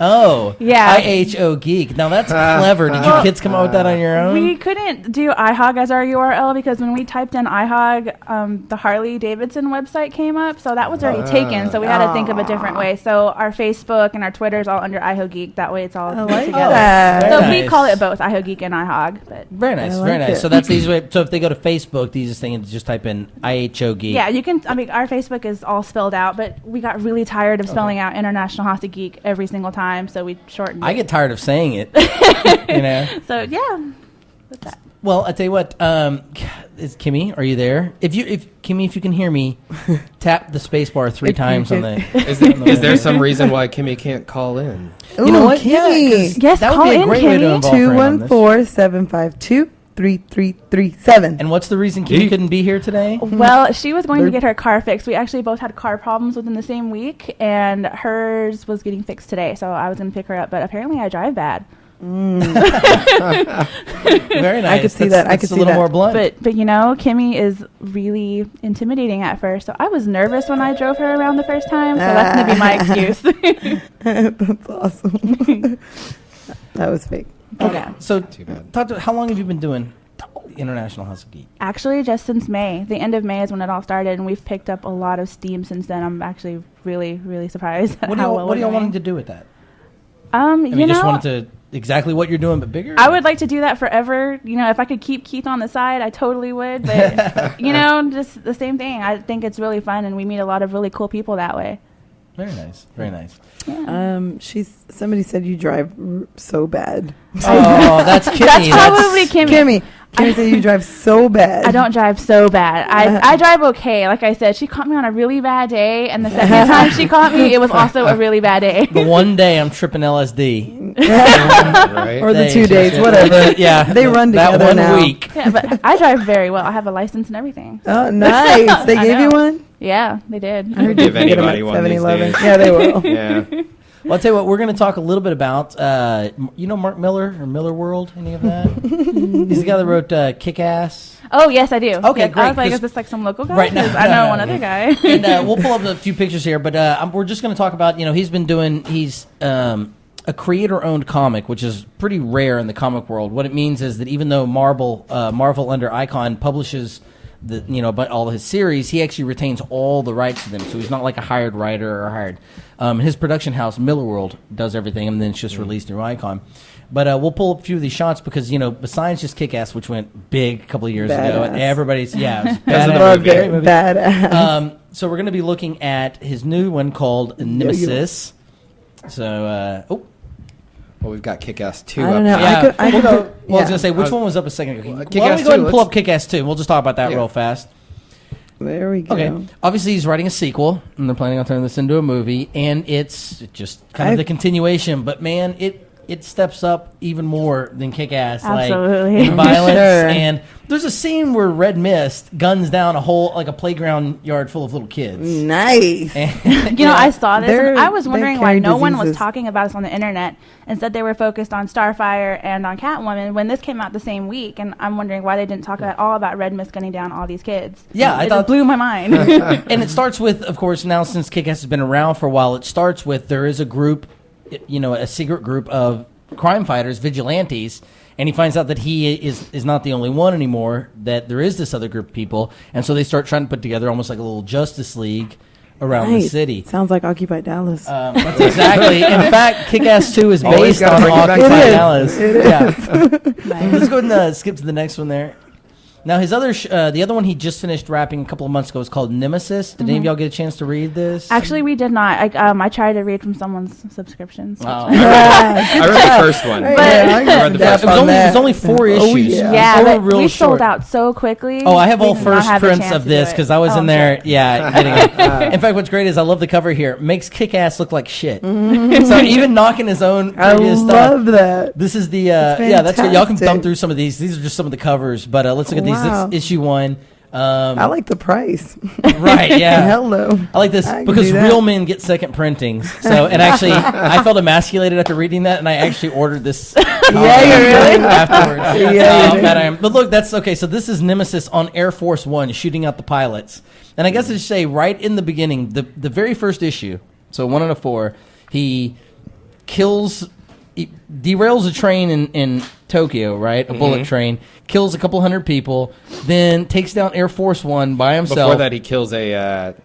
Oh, yeah. IHO Geek. Now that's clever. Did you kids come up with that on your own? We couldn't do IHOG as our URL because when we typed in IHOG, the Harley Davidson website came up, so that was already taken. So we had to think of a different way. So our Facebook and our Twitter is all under IHO Geek. That way, it's all together. So we call it both IHO Geek and IHOG. But very nice, very nice. So that's the easy way. So if they go to Facebook, the easiest thing is just type in IHO Geek. Yeah, you can. I mean, our Facebook is all spelled out, but we got really tired of spelling out International House of Geek every single time, so we shortened it. I get tired of saying it. So yeah, what's that? Well, I tell you what, is Kimmy, are you there? If Kimmy, if you can hear me, tap the space bar 3 times on the. Is there some reason why Kimmy can't call in? Ooh, you know what? Kimmy. Yes, that call would be a in, great Kimmy. way to involve 214-752-3337. And what's the reason Kimmy couldn't be here today? Well, she was going to get her car fixed. We actually both had car problems within the same week, and hers was getting fixed today. So I was going to pick her up, but apparently I drive bad. Very nice. I could see that. I could see a little more blunt. But Kimmy is really intimidating at first. So I was nervous when I drove her around the first time. So that's going to be my excuse. That's awesome. That was fake. Okay. Yeah. So how long have you been doing International House of Geek? Actually, just since May. The end of May is when it all started, and we've picked up a lot of steam since then. I'm actually really, really surprised at how well what are y'all wanting to do with that? You just wanted to exactly what you're doing, but bigger? I would like to do that forever. If I could keep Keith on the side, I totally would. But, just the same thing. I think it's really fun, and we meet a lot of really cool people that way. Very nice. Very nice. Yeah. Somebody said you drive so bad. Oh, that's Kimmy. That's probably Kimmy. Kimmy said you drive so bad. I don't drive so bad. I drive okay. Like I said, she caught me on a really bad day, and the second time she caught me, it was also a really bad day. The one day I'm tripping LSD. Right. Or the 2 days, whatever. Yeah. They run together that one now. week. Yeah, but I drive very well. I have a license and everything. Oh, nice. They gave you one? Yeah, they did. I heard give anybody one these days. Yeah, they will. Yeah. Well, I'll tell you what, we're going to talk a little bit about, Mark Miller or Miller World, any of that? He's the guy that wrote Kick-Ass. Oh, yes, I do. Okay, yes, great. I was like, is this like some local guy? Right now, I know one other guy. And we'll pull up a few pictures here, but we're just going to talk about, he's a creator-owned comic, which is pretty rare in the comic world. What it means is that even though Marvel under Icon publishes all his series, he actually retains all the rights to them. So he's not like a hired writer or hired. His production house, Miller World, does everything, and then it's just released through Icon. But we'll pull up a few of these shots because, besides just Kick-Ass, which went big a couple of years ago, and everybody's, badass. So we're going to be looking at his new one called Nemesis. So, Well, we've got Kick-Ass 2 I up don't know. here. Yeah. I was going to say, which one was up a second ago? Why don't we Kick-Ass go ahead and 2, pull up Kick-Ass 2, and we'll just talk about that real fast. There we go. Okay. Obviously, he's writing a sequel, and they're planning on turning this into a movie, and it's just kind of the continuation. But, man, it it steps up even more than Kick-Ass, Absolutely. like in violence. Sure. And there's a scene where Red Mist guns down a whole like a playground yard full of little kids. Nice. And, You know, I saw this. And I was they wondering why carry no one was diseases. talking about this on the internet. Instead, they were focused on Starfire and on Catwoman when this came out the same week. And I'm wondering why they didn't talk at all about Red Mist gunning down all these kids. Yeah, I it thought just blew my mind. And it starts with, of course, now since Kick-Ass has been around for a while, it starts with there is a group, a secret group of crime fighters, vigilantes, and he finds out that he is not the only one anymore, that there is this other group of people, and so they start trying to put together almost like a little Justice League around the city. Sounds like Occupy Dallas. That's exactly. In fact, Kick-Ass 2 is Always based gotta on bring it back to Occupy it. Dallas. It is. Yeah. Let's go ahead and skip to the next one there. Now, his other, the other one he just finished wrapping a couple of months ago is called Nemesis. Did any of y'all get a chance to read this? Actually, we did not. I tried to read from someone's subscriptions. Oh. I read the first one. But- I read the first one. It was only 4 issues. Yeah, So but real we short. sold out so quickly. Oh, I have all we did not first have a prints chance of to do this it. because I was Oh, in there. shit. Yeah, getting it. In fact, what's great is I love the cover here. It makes Kick-Ass look like shit. So even knocking his own I previous love stuff. that. This is the It's that's good. Y'all can thumb fantastic. through some of these. These are just some of the covers, but let's look at these. Wow. This issue 1. I like the price. Right, yeah. Hello. I like this I can because do that. real men get second printings. So, and actually, I felt emasculated after reading that, and I actually ordered this. Yeah, you really? Afterwards. Yeah, That's how you mad I am. But look, that's okay. So this is Nemesis on Air Force One shooting out the pilots, and I guess I should say right in the beginning, the very first issue. So 1 out of 4, he derails a train in Tokyo, right? A bullet train, kills a couple hundred people, then takes down Air Force One by himself. Before that, he kills a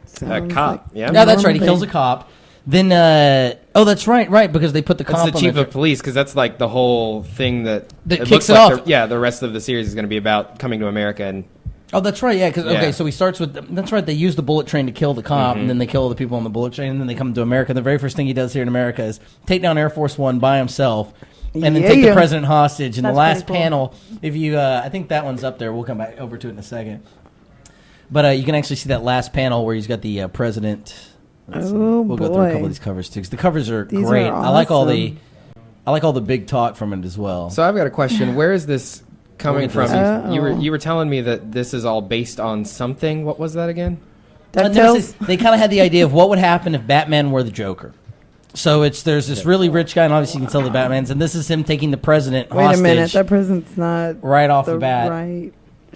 cop. Yeah, that's right. He kills a cop. Then, that's right, because they put the cop That's the on chief the of police, because that's like the whole thing that kicks looks it like off. the rest of the series is going to be about coming to America and. Oh, that's right. Yeah, Yeah. okay. So he starts with that's right. They use the bullet train to kill the cop, and then they kill all the people on the bullet train, and then they come to America. The very first thing he does here in America is take down Air Force One by himself, and then take the president hostage. And That's the last pretty cool. panel, if you, I think that one's up there. We'll come back over to it in a second. But you can actually see that last panel where he's got the president. Let's see. Oh, We'll go through a couple boy. of these covers too, 'cause the covers are These great. are I like all awesome. the big talk from it as well. So I've got a question. Where is this coming We'll from? get to You were telling me that this is all based on something. What was that again? Nemesis, DuckTales? they kind of had the idea of what would happen if Batman were the Joker. So there's this really rich guy, and obviously you can tell the Batman's, and this is him taking the president Wait hostage a minute. That present's not right off the the bat. right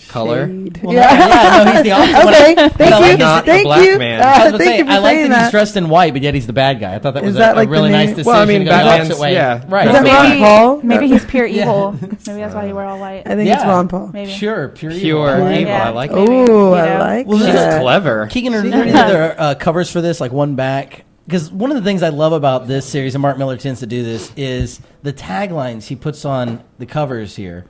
Color? shade. Well, no, he's the opposite. Okay, But thank I like you. his- Not the Thank black you. man. I was about to Thank say, you for I like saying that he's that. dressed in white, but yet he's the bad guy. I thought that was Is that a like the really new- nice decision. Well, I mean, to go the Batman's- opposite way. yeah. Right. Is that Ron Paul? Maybe he's pure Yeah. evil. Maybe that's why he wore all white. I think Yeah. it's Ron Paul. Maybe. Sure, pure evil. Pure I like evil. that. I like it. Oh, You I know. like Well, She's that. clever. Keegan, are there any other covers for this, like one back? Because one of the things I love about this series, and Mark Miller tends to do this, is the taglines he puts on the covers here.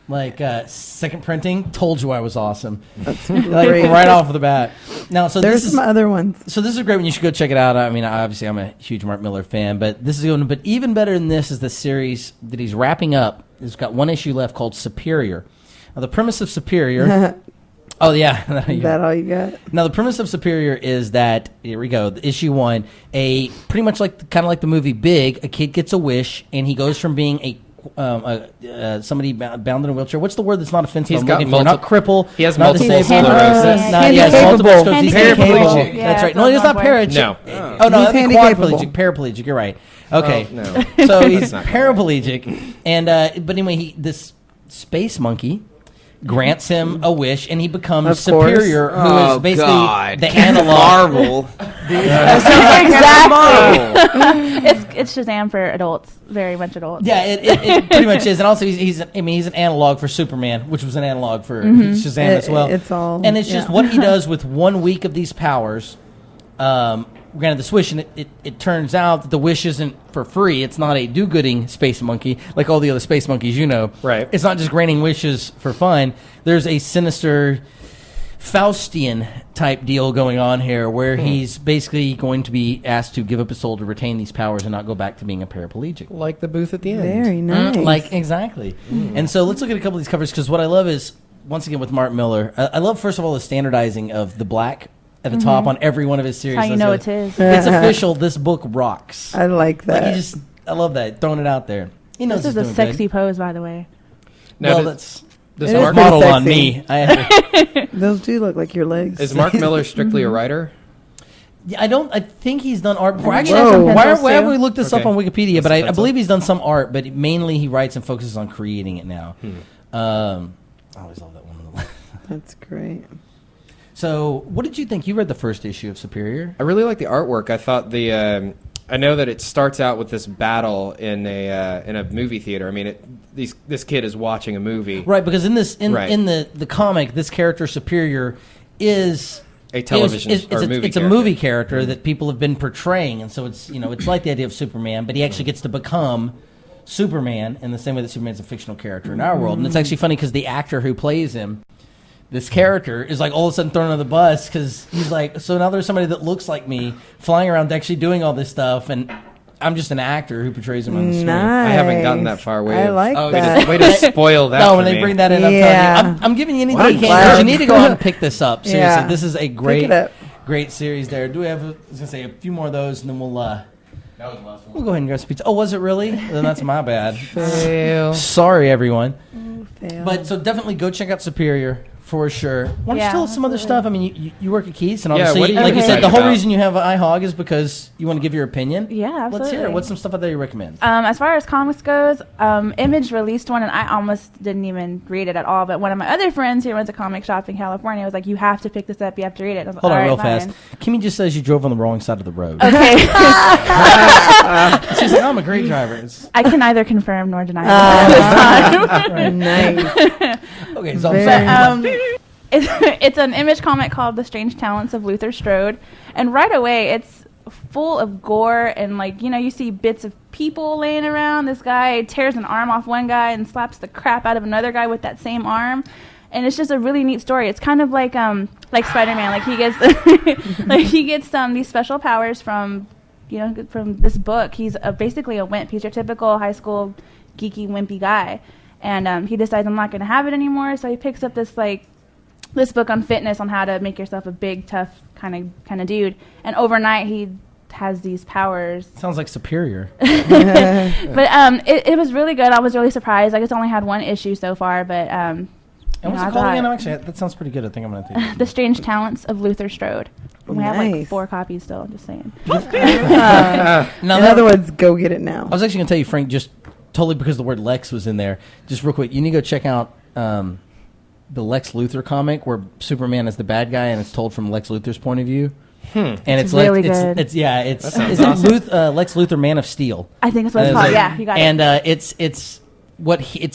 Like second printing, told you I was awesome. That's Like great. right off the bat. Now, so There's this some is other ones. so this is a great one. You should go check it out. I mean, obviously, I'm a huge Mark Miller fan, but this is a good one. But even better than this is the series that he's wrapping up. It's got one issue left called Superior. Now, the premise of Superior. Oh yeah, Is that all you got? Now the premise of Superior is that here we go. Issue 1, a pretty much like kind of like the movie Big. A kid gets a wish, and he goes from being somebody bound in a wheelchair. What's the word that's not offensive? He's I'm got looking for? Not cripple. He has not multiple disabled. sclerosis. Not, he has multiple Handicapable. sclerosis. He's Handicapable. handicapable. Yeah, That's right. that's No, he's not not one paraplegic. No. Oh no, He's that'd be handicapable. quadriplegic. Paraplegic. You're right. Okay. Oh, no. So he's That's not paraplegic, and but anyway, this space monkey grants him a wish, and he becomes Of course. Superior, who Oh, is basically God. the analog. Marvel. Exactly. It's Shazam for adults, very much adults. Yeah, it pretty much is, and also he's an analog for Superman, which was an analog for Shazam as well. It's all. And it's just what he does with 1 week of these powers. Granted, this wish, and it turns out that the wish isn't for free. It's not a do-gooding space monkey like all the other space monkeys you know. Right. It's not just granting wishes for fun. There's a sinister Faustian type deal going on here where he's basically going to be asked to give up his soul to retain these powers and not go back to being a paraplegic. Like the booth at the end. Very nice. Like, exactly. And so let's look at a couple of these covers, because what I love is, once again with Mark Miller, I love, first of all, the standardizing of the black at the top on every one of his series. How you know it's his. It's official. This book rocks. I like that. Like, he just I love that. Throwing it out there. He knows this is a sexy pose, by the way. No, that's Mark model on me. Those do look like your legs. Is Mark Miller strictly a writer? Yeah, I think he's done art before. Actually, why have we looked this up on Wikipedia? But I believe he's done some art, but mainly he writes and focuses on creating it now. I always love that one. That's great. So, what did you think? You read the first issue of Superior. I really like the artwork. I thought I know that it starts out with this battle in a movie theater. I mean, this kid is watching a movie, right? Because in the comic, this character Superior is a television movie. It's a movie character that people have been portraying, and so it's like the idea of Superman, but he actually gets to become Superman in the same way that Superman's a fictional character in our world. And it's actually funny because the actor who plays him, this character, is like all of a sudden thrown on the bus because he's like, so now there's somebody that looks like me flying around actually doing all this stuff, and I'm just an actor who portrays him on the screen. I haven't gotten that far. I like that. Way to spoil that. No, when they bring that in, I'm telling you, I'm giving you anything you can. You need to go out and pick this up. Seriously, this is a great series. There. Do we have? I was gonna say a few more of those, and then we'll. That was the last one. We'll go ahead and grab some pizza. Oh, was it really? Then that's my bad. Fail. Sorry, everyone. Fail. But so definitely go check out Superior. For sure. Why don't you tell us some other stuff? I mean, you work at Keith's, and obviously, like you said, the whole reason you have IHOG is because you want to give your opinion. Yeah, absolutely. Let's hear it. What's some stuff out there you recommend? As far as comics goes, Image released one, and I almost didn't even read it at all. But one of my other friends who runs a comic shop in California was like, "You have to pick this up. You have to read it." I was like, Hold on, real fast. Kimmy just says you drove on the wrong side of the road. Okay. She's like, "I'm a great driver." I can neither confirm nor deny that this time. Nice. Okay, so I'm sorry. It's an Image comic called The Strange Talents of Luther Strode, and right away it's full of gore and you see bits of people laying around. This guy tears an arm off one guy and slaps the crap out of another guy with that same arm, and it's just a really neat story. It's kind of like Spider-Man. He gets these special powers from this book. He's basically a wimp. He's your typical high school geeky wimpy guy, and he decides I'm not going to have it anymore. So he picks up this book on fitness, on how to make yourself a big, tough kind of dude. And overnight, he has these powers. Sounds like Superior. But it was really good. I was really surprised. I just only had one issue so far, but and what's it called again? Actually, that sounds pretty good. I think I'm gonna take it. The Strange Talents of Luther Strode. We have 4 copies still. I'm just saying. Now, in other words, go get it now. I was actually gonna tell you, Frank, just totally because the word Lex was in there. Just real quick, you need to go check out the Lex Luthor comic where Superman is the bad guy and it's told from Lex Luthor's point of view. And it's really good. It's Lex Luthor, Man of Steel. I think that's what it's called. Yeah, you got it. And it's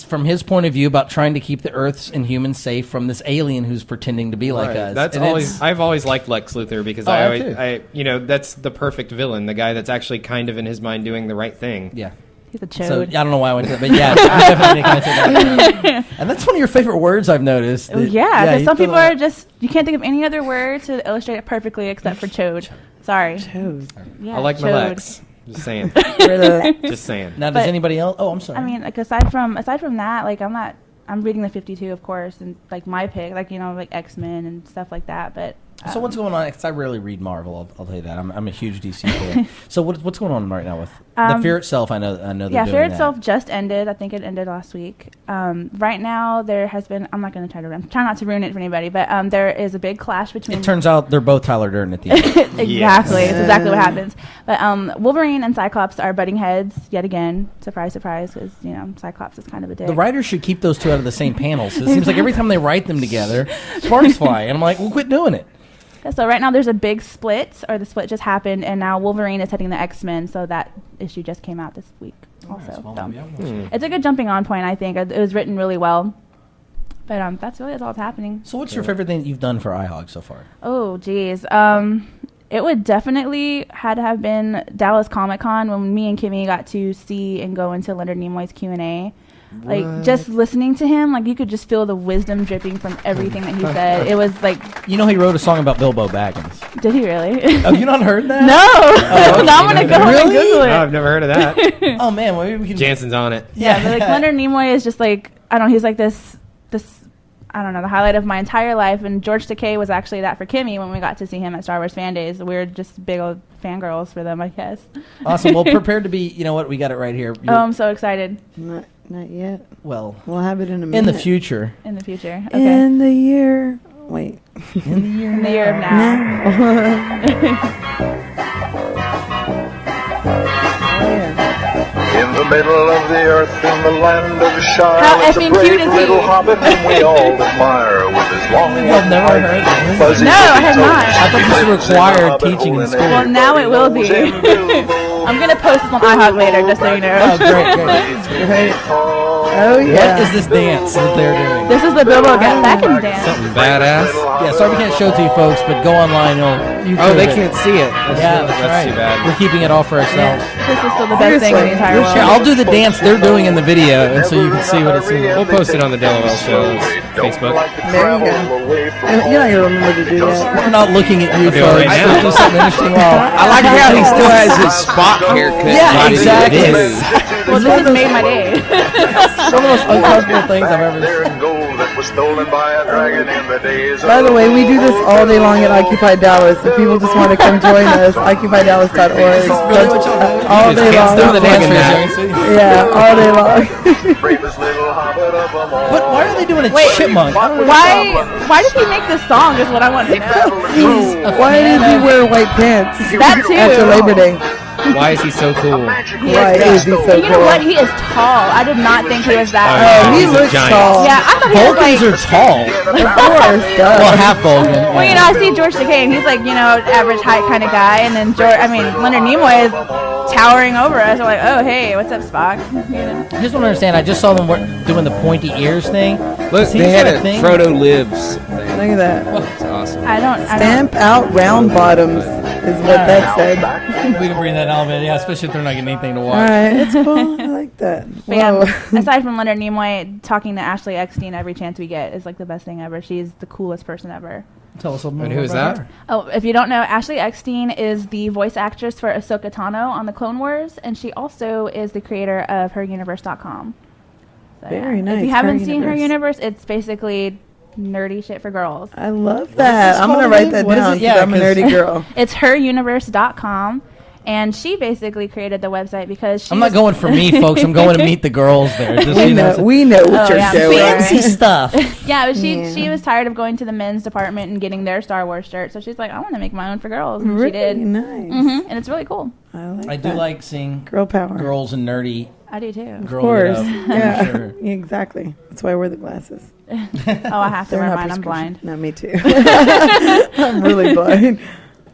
from his point of view about trying to keep the Earths and humans safe from this alien who's pretending to be like us. I've always liked Lex Luthor because that's the perfect villain, the guy that's actually kind of in his mind doing the right thing. Yeah. He's a chode. So I don't know why I went to that, but yeah, definitely kind of take that. And that's one of your favorite words I've noticed. Because some people are just, you can't think of any other word to illustrate it perfectly except for chode. Sorry. Chode. Yeah, I like chode. my Lex. Just saying. Just saying. Now, does anybody else? Oh, I'm sorry. I mean, aside from that, I'm reading the 52, of course, and my pick, X-Men and stuff like that, but. So what's going on? Because I rarely read Marvel. I'll tell you that. I'm a huge DC fan. So what's going on right now with the Fear Itself? I know. They're doing Fear Itself just ended. I think it ended last week. Right now there has been. I'm not going to try not to ruin it for anybody, but there is a big clash between. It turns out they're both Tyler Durden at the end. Exactly. Yes. It's exactly what happens. But Wolverine and Cyclops are butting heads yet again. Surprise, surprise, because Cyclops is kind of a dick. The writers should keep those two out of the same panels. It seems like every time they write them together, sparks fly, and I'm like, well, quit doing it. So right now there's a big split, or the split just happened, and now Wolverine is heading the X-Men, so that issue just came out this week also. It's a good jumping on point, I think. It was written really well. But that's really all that's happening. So what's your favorite thing that you've done for IHOG so far? Oh, geez. It would definitely had to have been Dallas Comic Con when me and Kimmy got to see and go into Leonard Nimoy's Q&A. Just listening to him, you could just feel the wisdom dripping from everything that he said. It was he wrote a song about Bilbo Baggins. Did he really? Have you not heard that? No. Okay. Now I'm going to go and Google it. No, I've never heard of that. Oh, man. Well, maybe we can... Jansen's on it. Yeah, but Leonard Nimoy is just I don't know, he's this, I don't know, the highlight of my entire life. And George Takei was actually that for Kimmy when we got to see him at Star Wars Fan Days. We were just big old fangirls for them, I guess. Awesome. Well, prepared to be, you know what, we got it right here. I'm so excited. Not yet. Well, we'll have it in a minute. In the future. In the future. Okay. In the year. Wait. In the year. In the year of now. In the middle of the earth, in the land of Shire, How it's a effing brave cute is he? little hobbit whom we all admire with his long I've never heard this. No, I have not. I thought this required teaching in school. Well, now it will be. I'm going to post this on IHOG later, just so you know. Oh, great. Oh, yeah. What is this dance that they're doing? This is the Bilbo Get Backins dance. Something badass. Yeah, sorry we can't show it to you folks, but go online. Oh, they can't see it. That's right. Too bad. We're keeping it all for ourselves. This is still the best thing in the entire world. Here, I'll do the dance they're doing in the video, and so you can see what it's in. We'll post it on the DELoL show's Facebook. There you go. You're not going to remember to do that. We're not looking at you, Okay, well, folks. right now. Do something interesting. I like how he still has his Spock haircut. Yeah, exactly. Well, this has made my day. One of the most uncomfortable things I've ever seen. By the way, we do this all day long at Occupy Dallas. If people just want to come join us, occupydallas.org. All day long. Yeah, all day long. But why are they doing a chipmunk? Why did he make this song is what I want to know. Why did he wear white pants That too. after Labor Day? Why is he so cool? Why is he so cool? You know what? He is tall. I did not think he was that Oh, tall. he looks tall. Yeah, I thought he was like... Vulcans are tall. Of course, duh. Well, half Vulcan. Well, you know, I see George Takei, and he's like, you know, average height kind of guy, and then Leonard Nimoy is towering over us. We're like, oh, hey, what's up, Spock? You know? I just don't understand. I just saw them doing the pointy ears thing. Look, they had a Frodo Lives thing. Look at that. It's awesome. Stamp out round bottoms is what that said. We can bring that element, yeah, especially if they're not getting anything to watch. All right, it's cool. I like that. But yeah, aside from Leonard Nimoy, talking to Ashley Eckstein every chance we get is like the best thing ever. She's the coolest person ever. Tell us a little more. And who is about that? her. Oh, if you don't know, Ashley Eckstein is the voice actress for Ahsoka Tano on the Clone Wars, and she also is the creator of HerUniverse.com. So, Very nice. If you haven't seen Her Universe, it's basically nerdy shit for girls. I love that. I'm going to write that down because I'm a nerdy girl. It's HerUniverse.com. And she basically created the website because she I'm not going for me, folks. I'm going to meet the girls there. Just, we know what you're doing. Fancy stuff. Yeah, but she was tired of going to the men's department and getting their Star Wars shirt. So she's like, I want to make my own for girls. And really she did. Nice. And it's really cool. I do like seeing girl power. Girls and nerdy. I do too. Of course. Yeah, sure. Exactly. That's why I wear the glasses. Oh, I have to wear mine. I'm blind. No, me too. I'm really blind.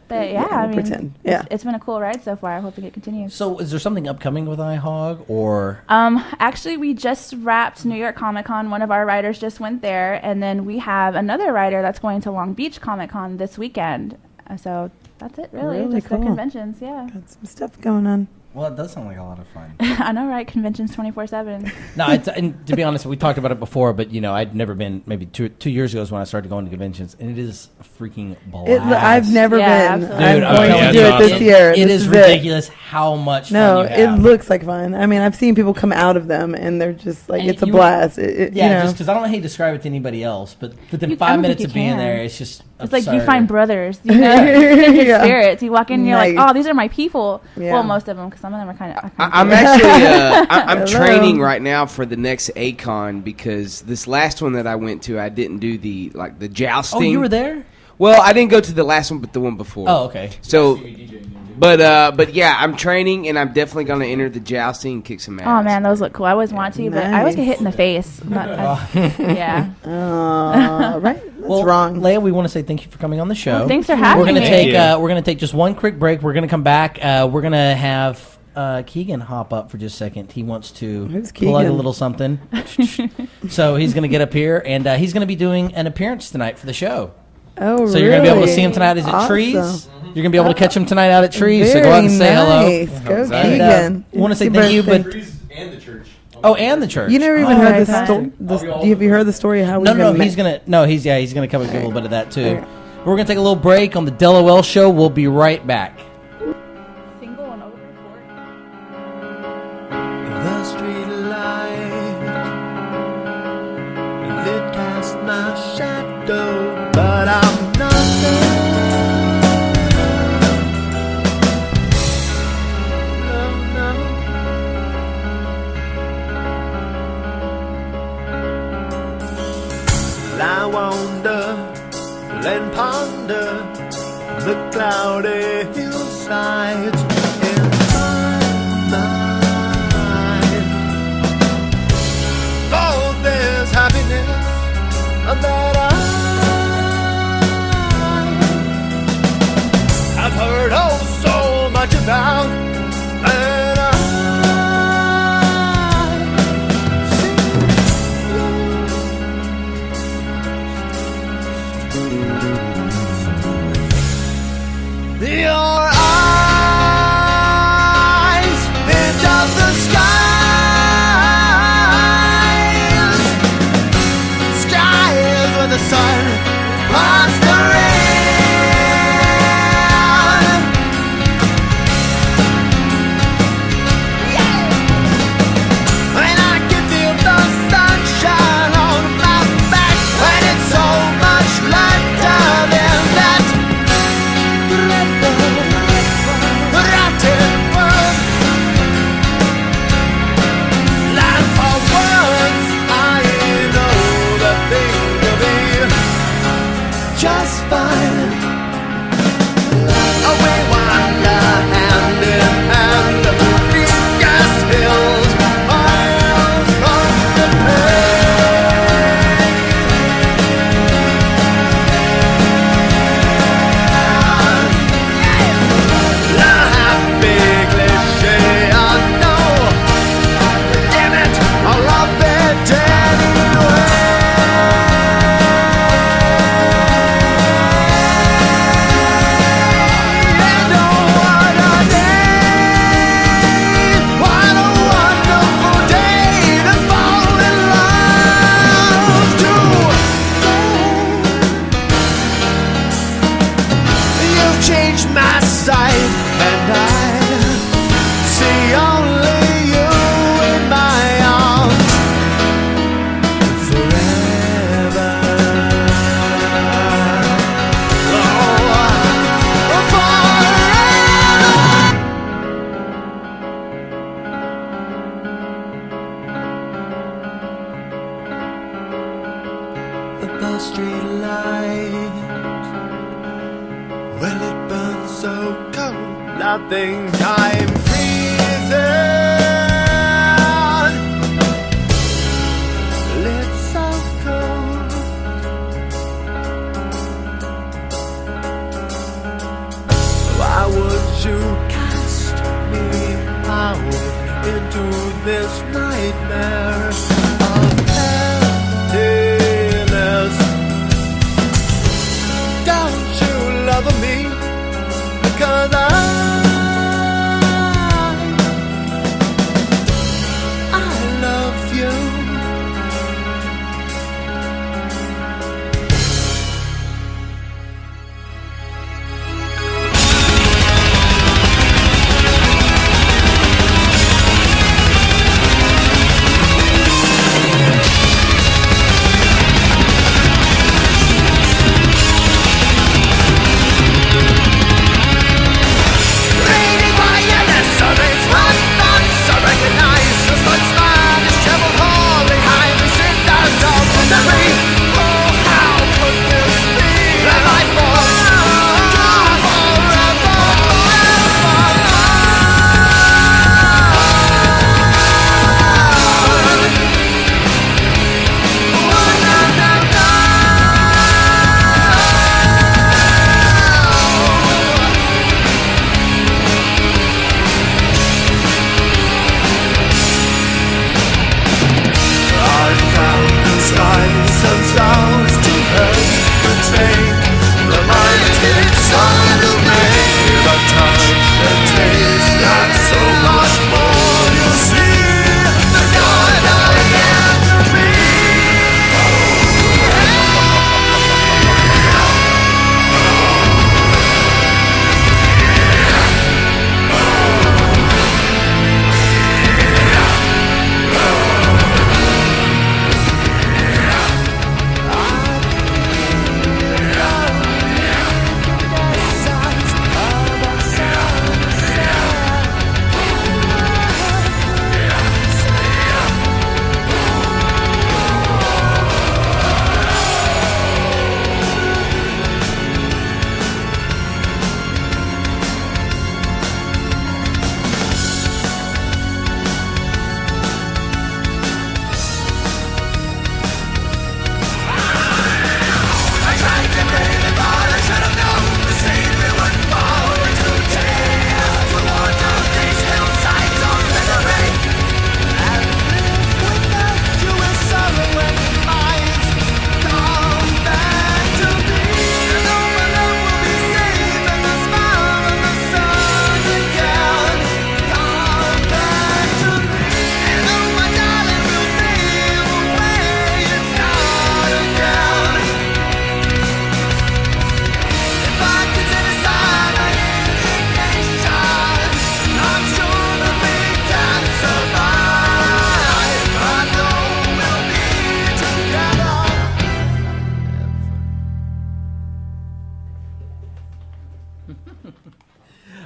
But yeah, I mean, pretend. Yeah. It's been a cool ride so far. I hope it continues. So, is there something upcoming with IHOG or? Actually, we just wrapped New York Comic Con. One of our writers just went there, and then we have another writer that's going to Long Beach Comic Con this weekend. So that's it, really. Just cool. the conventions, yeah. Got some stuff going on. Well, it does sound like a lot of fun. I know, right? Conventions 24/7. No, and to be honest, we talked about it before, but I'd never been. Maybe two years ago is when I started going to conventions, and it is a freaking blast. I've never been. Absolutely. I'm going to do it this year. It is ridiculous how much fun you have. It looks like fun. I mean, I've seen people come out of them, and they're just like, it's a blast. Just because I don't know how you describe it to anybody else, but within 5 minutes of being there, it's just It's absurd. like you find brothers, kindred spirits. You walk in and you're like, oh, these are my people. Yeah. Well, most of them, because some of them are kind of... I'm actually I'm training right now for the next A-Con because this last one that I went to, I didn't do the jousting. Oh, you were there? Well, I didn't go to the last one, but the one before. Oh, okay. So, but yeah, I'm training, and I'm definitely going to enter the jousting and kick some ass. Oh, man, those look cool. I always want to, but I always get hit in the face. Yeah. Right. That's wrong. Leia, we want to say thank you for coming on the show. Well, thanks for having me. We're gonna take just one quick break. We're gonna come back. We're gonna have Keegan hop up for just a second. He wants to plug a little something. So he's gonna get up here, and he's gonna be doing an appearance tonight for the show. Oh, so you're gonna be able to see him tonight. Is it Trees? You're gonna be able to catch him tonight out at Trees. So go out and say hello. Go Keegan. Want to say thank you, but and the church. Oh, and the church. You never even heard the story. Have you heard the story of how we he's gonna cover a little bit of that too. We're gonna take a little break on the DELoL show. We'll be right back. Single and over 40. The street light lit past my but I'm nothing. No, no. I wander and ponder the cloudy hillsides in my mind. Oh, there's happiness that I've heard oh so much about, and your eyes hint of the skies, skies where the sun parts the rain. And I can feel the sunshine on my back when it's so much lighter than that. Just fine. Away wander hand in hand, these gas hills, miles from the pain. The happy cliche, I know. Damn it, I love it anyway. Change my sight, and I see only you in my arms forever. Forever. The street light, well, it burns so cold, I think I'm freezing. It's so cold. Why would you cast me out into this nightmare of emptiness? Don't you love me? Because I love you.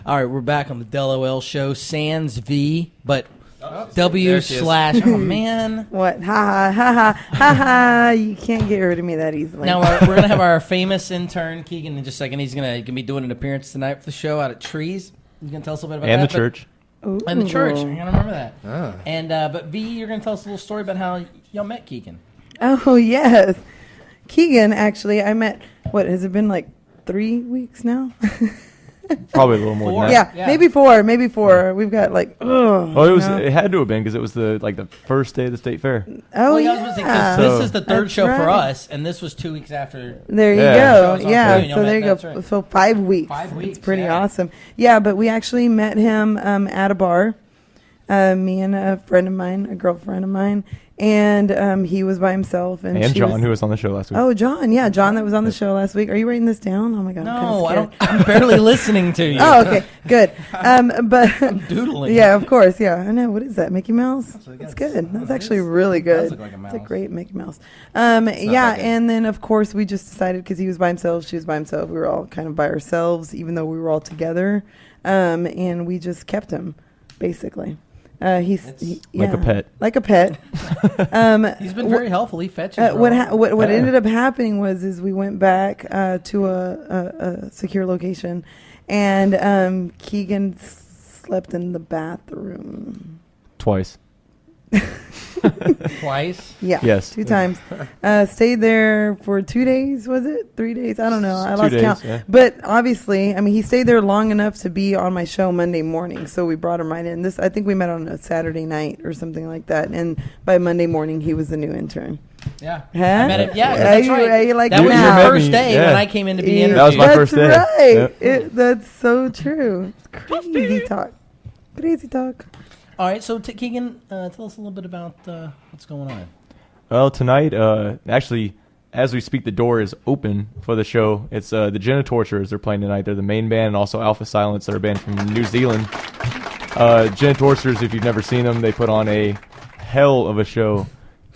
All right, we're back on the DELoL show. Sans V, but W slash. Oh man! What? Ha ha ha ha ha ha! You can't get rid of me that easily. Now we're gonna have our famous intern Keegan in just a second. He's gonna be doing an appearance tonight for the show out at Trees. He's gonna tell us a little bit about and that. The church. And the church. I gotta remember that. Ah. And but V, you're gonna tell us a little story about how y'all met Keegan. Oh yes, Keegan. Actually, I met. What has it been like 3 weeks now? Probably a little more than that. Yeah, maybe four. We've got like. It had to have been because it was the first day of the state fair. Oh I was gonna say, 'cause this is the third show for us, and this was 2 weeks after. There you go. Yeah, so there you go. Right. So 5 weeks. 5 weeks. It's pretty awesome. Yeah, but we actually met him at a bar. Me and a girlfriend of mine, and he was by himself. And John, who was on the show last week. Oh, John. Yeah, John that was on the show last week. Are you writing this down? Oh, my God. No, I don't. I'm barely listening to you. Oh, okay. Good. But I'm doodling. Yeah, of course. Yeah, I know. What is that? Mickey Mouse? That's good. That's actually really good. It does look like a mouse. It's a great Mickey Mouse. Yeah, and then, of course, we just decided because he was by himself, she was by himself. We were all kind of by ourselves, even though we were all together. And we just kept him, basically. Like a pet. Like a pet. He's been very helpful. He fetches. What ended up happening was we went back to a secure location, and Keegan slept in the bathroom. Twice. Twice? Yeah. Yes. 2 times. Stayed there for 2 days, was it? 3 days? I don't know. I lost count. Yeah. But obviously, I mean, he stayed there long enough to be on my show Monday morning, so we brought him right in. I think we met on a Saturday night or something like that, and by Monday morning, he was the new intern. Yeah. Huh? I met him. Yeah, that's right. You like that was now? your first day when I came in to be interviewed. That was my first day. That's right. Yep. That's so true. It's crazy talk. Crazy talk. All right, so Keegan, tell us a little bit about what's going on. Well, tonight, actually, as we speak, the door is open for the show. It's the Jenna Torturers. They're playing tonight. They're the main band, and also Alpha Silence. They're a band from New Zealand. Jenna Torturers, if you've never seen them, they put on a hell of a show.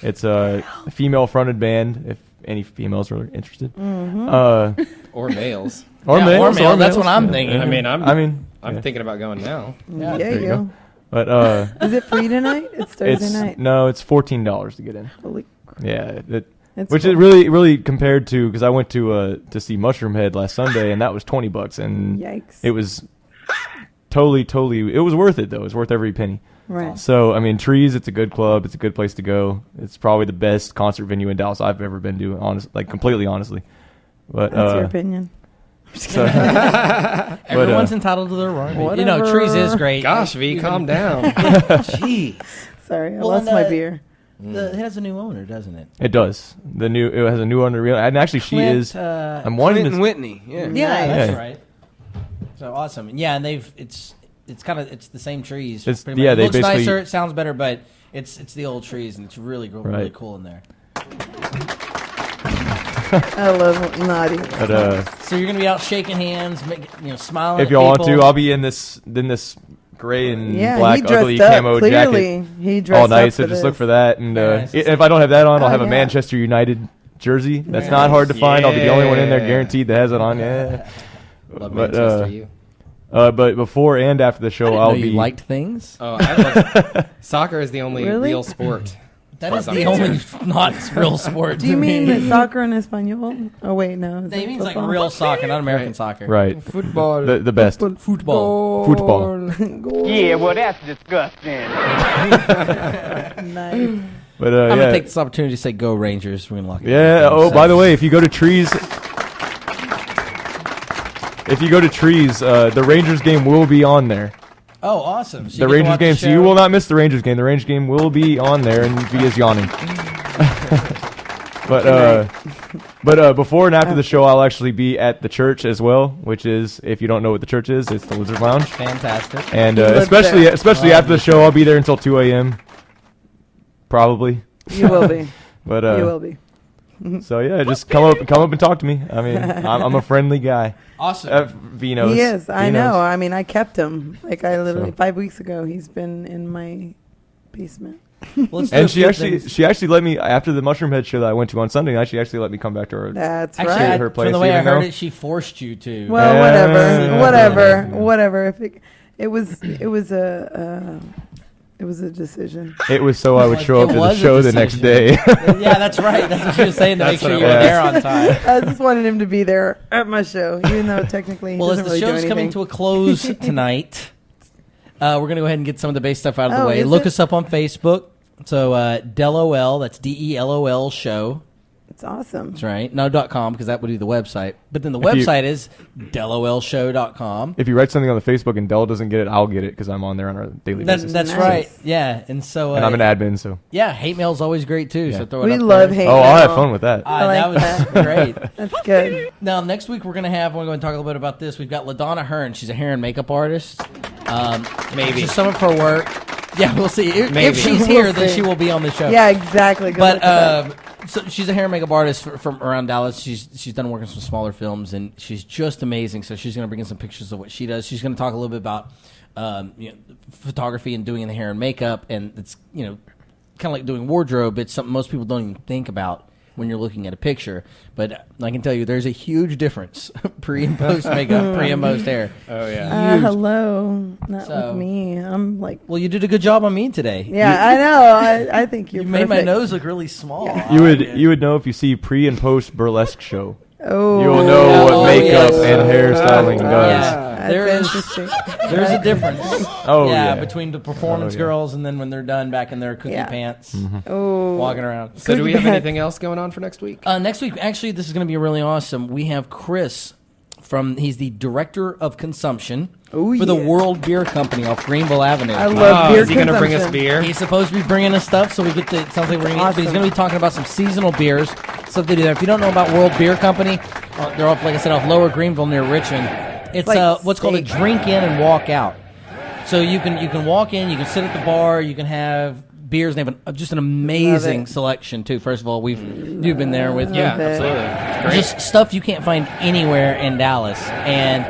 It's a female-fronted band, if any females are interested. Mm-hmm. Or males. Or males. That's what I'm thinking. I'm thinking about going now. Yeah, there you go. But is it free tonight? It's Thursday night. No, it's $14 to get in. Holy crap. Yeah, which is really compared to, because I went to see Mushroom Head last Sunday, and that was $20, and yikes. It was totally. It was worth it though. It was worth every penny. Right. So I mean, Trees. It's a good club. It's a good place to go. It's probably the best concert venue in Dallas I've ever been to. Completely honestly. But that's your opinion. So everyone's entitled to their right. You know, Trees is great. Gosh, V, calm down. Jeez. Sorry, I lost my beer. It has a new owner, doesn't it? It does. It has a new owner, and actually she is. I'm wanting Clinton Whitney. Yeah, that's right. So awesome. Yeah, and it's the same trees. It looks nicer. It sounds better, but it's the old trees, and it's really cool in there. I love naughty. But, so you're gonna be out shaking hands, smiling. If y'all want to, I'll be in this gray and black ugly camo jacket he dressed all night. Up So just this. look for that. And if I don't have that on, I'll have a Manchester United jersey. That's not hard to find. I'll be the only one in there guaranteed that has it on. Yeah. Love Manchester. You. But before and after the show, I'll be. You liked things. Oh, I love soccer is the only real sport. That is the only not real sport. Do you mean soccer in Espanol? Oh wait, no. They means like real soccer, not American soccer. Right. Football. The best. Football. Yeah, well that's disgusting. Nice. But I'm gonna take this opportunity to say go Rangers. We're gonna lock it. Yeah. Oh, by the way, if you go to Trees. The Rangers game will be on there. Oh, awesome. So the Rangers game, so you will not miss the Rangers game. The Rangers game will be on there, and V is yawning. But before and after the show, I'll actually be at the church as well, which is, if you don't know what the church is, it's the Lizard Lounge. Fantastic. And especially after the show, I'll be there until 2 a.m. Probably. You will be. But you will be. So yeah, just come up and talk to me. I mean, I'm a friendly guy. Awesome. V knows. He is. I know. I mean, I kept him. Like I literally 5 weeks ago, he's been in my basement. And she actually let me, after the Mushroom Head show that I went to on Sunday, she actually let me come back to her. That's actually, right. Her place. From the way I heard it, she forced you to. Well, whatever. If it was a decision. It was so I would show up to the show the next day. Yeah, that's right. That's what she was saying to make sure you were there on time. I just wanted him to be there at my show, even though technically he doesn't really do anything. Well, as the show's coming to a close tonight, we're going to go ahead and get some of the base stuff out of the way. Look us up on Facebook. So DELoL, that's DELoL show. It's awesome. That's right. No .com, because that would be the website. But then the website is DELoLshow.com. If you write something on the Facebook and Del doesn't get it, I'll get it because I'm on there on a daily basis. That's right. Yeah. And so. And I'm an admin, so. Yeah, hate mail is always great too. Yeah. So throw it up love there. hate mail. I'll have fun with that. That was great. That's good. Now, next week we're going to talk a little bit about this. We've got LaDonna Hearn. She's a hair and makeup artist. Maybe. Just some of her work. Yeah, we'll see. If she's here, then she will be on the show. Yeah, exactly. So she's a hair and makeup artist from around Dallas. She's done work in some smaller films, and she's just amazing. So she's going to bring in some pictures of what she does. She's going to talk a little bit about photography and doing the hair and makeup, and it's kind of like doing wardrobe. It's something most people don't even think about when you're looking at a picture. But I can tell you there's a huge difference pre and post makeup, pre and post hair. Oh, yeah. Hello. Not with me. I'm like... Well, you did a good job on me today. Yeah, I know. I think you're made my nose look really small. Yeah. You would know if you see pre and post burlesque show. Oh. You'll know what makeup and hairstyling does. Yeah, there's a difference. Between the performance girls and then when they're done back in their cookie pants, walking around. So do we have anything else going on for next week? Next week, actually, this is going to be really awesome. We have Chris he's the director of consumption for the World Beer Company off Greenville Avenue. I love beer. Is he going to bring us beer? He's supposed to be bringing us stuff, so we get to. It sounds like we're going to. But he's going to be talking about some seasonal beers, stuff they do there. If you don't know about World Beer Company, they're off, like I said, off Lower Greenville near Richmond. It's like what's called a drink in and walk out. So you can walk in, you can sit at the bar, you can have beers, and they have just an amazing selection too. First of all, you've been there with absolutely. Just stuff you can't find anywhere in Dallas, and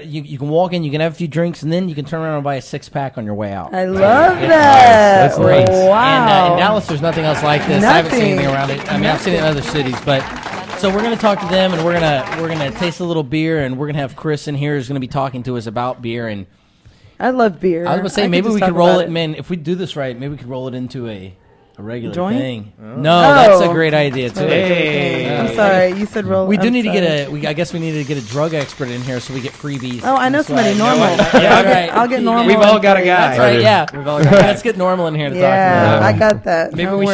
you can walk in, you can have a few drinks, and then you can turn around and buy a 6-pack on your way out. I love that. That's great. Wow. And in Dallas, there's nothing else like this. I haven't seen anything around it. I mean, I've seen it in other cities, but. So we're going to talk to them, and we're gonna taste a little beer, and we're going to have Chris in here who's going to be talking to us about beer. And I love beer. I was going to say, maybe we could roll it, man, if we do this right, maybe we could roll it into a regular thing. Oh. No, that's a great idea, too. Hey. I'm sorry, you said roll. We do need to I guess we need to get a drug expert in here so we get freebies. Oh, I know somebody normal. I'll get normal. We've all got a guy. That's right, yeah. Let's get Normal in here to talk to him. Yeah, I got that. Maybe we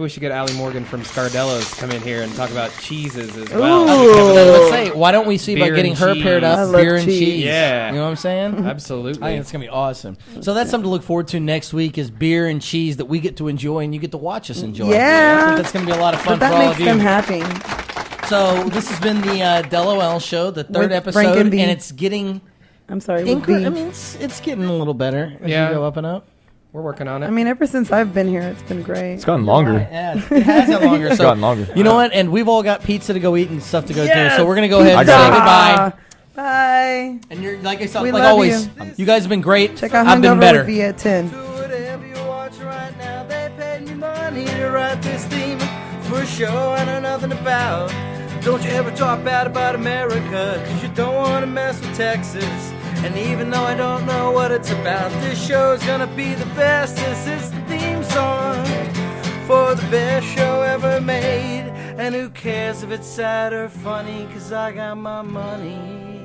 should get Allie Morgan from Scardello's come in here and talk about cheeses as well. Let's say, why don't we see about getting her paired up, beer and cheese? Yeah. You know what I'm saying? Absolutely. I think it's going to be awesome. So that's something to look forward to next week is beer and cheese that we get to enjoy and you get to watch us enjoy. Yeah. I think that's going to be a lot of fun but for all of you. That makes them happy. So this has been the DELoL show, the third episode, and it's getting... I'm sorry. It's getting a little better as you go up and up. We're working on it. I mean, ever since I've been here, it's been great. It's gotten longer. Yeah, it has gotten longer. It's gotten longer. You know what? And we've all got pizza to go eat and stuff to go do. So we're going to go ahead and say goodbye. Bye. And you're like I said, like always, you guys have been great. Check out I've been better. Via 10. To write this theme for a show I know nothing about. Don't you ever talk bad about America, cause you don't want to mess with Texas. And even though I don't know what it's about, this show's gonna be the best. This is the theme song for the best show ever made. And who cares if it's sad or funny, cause I got my money.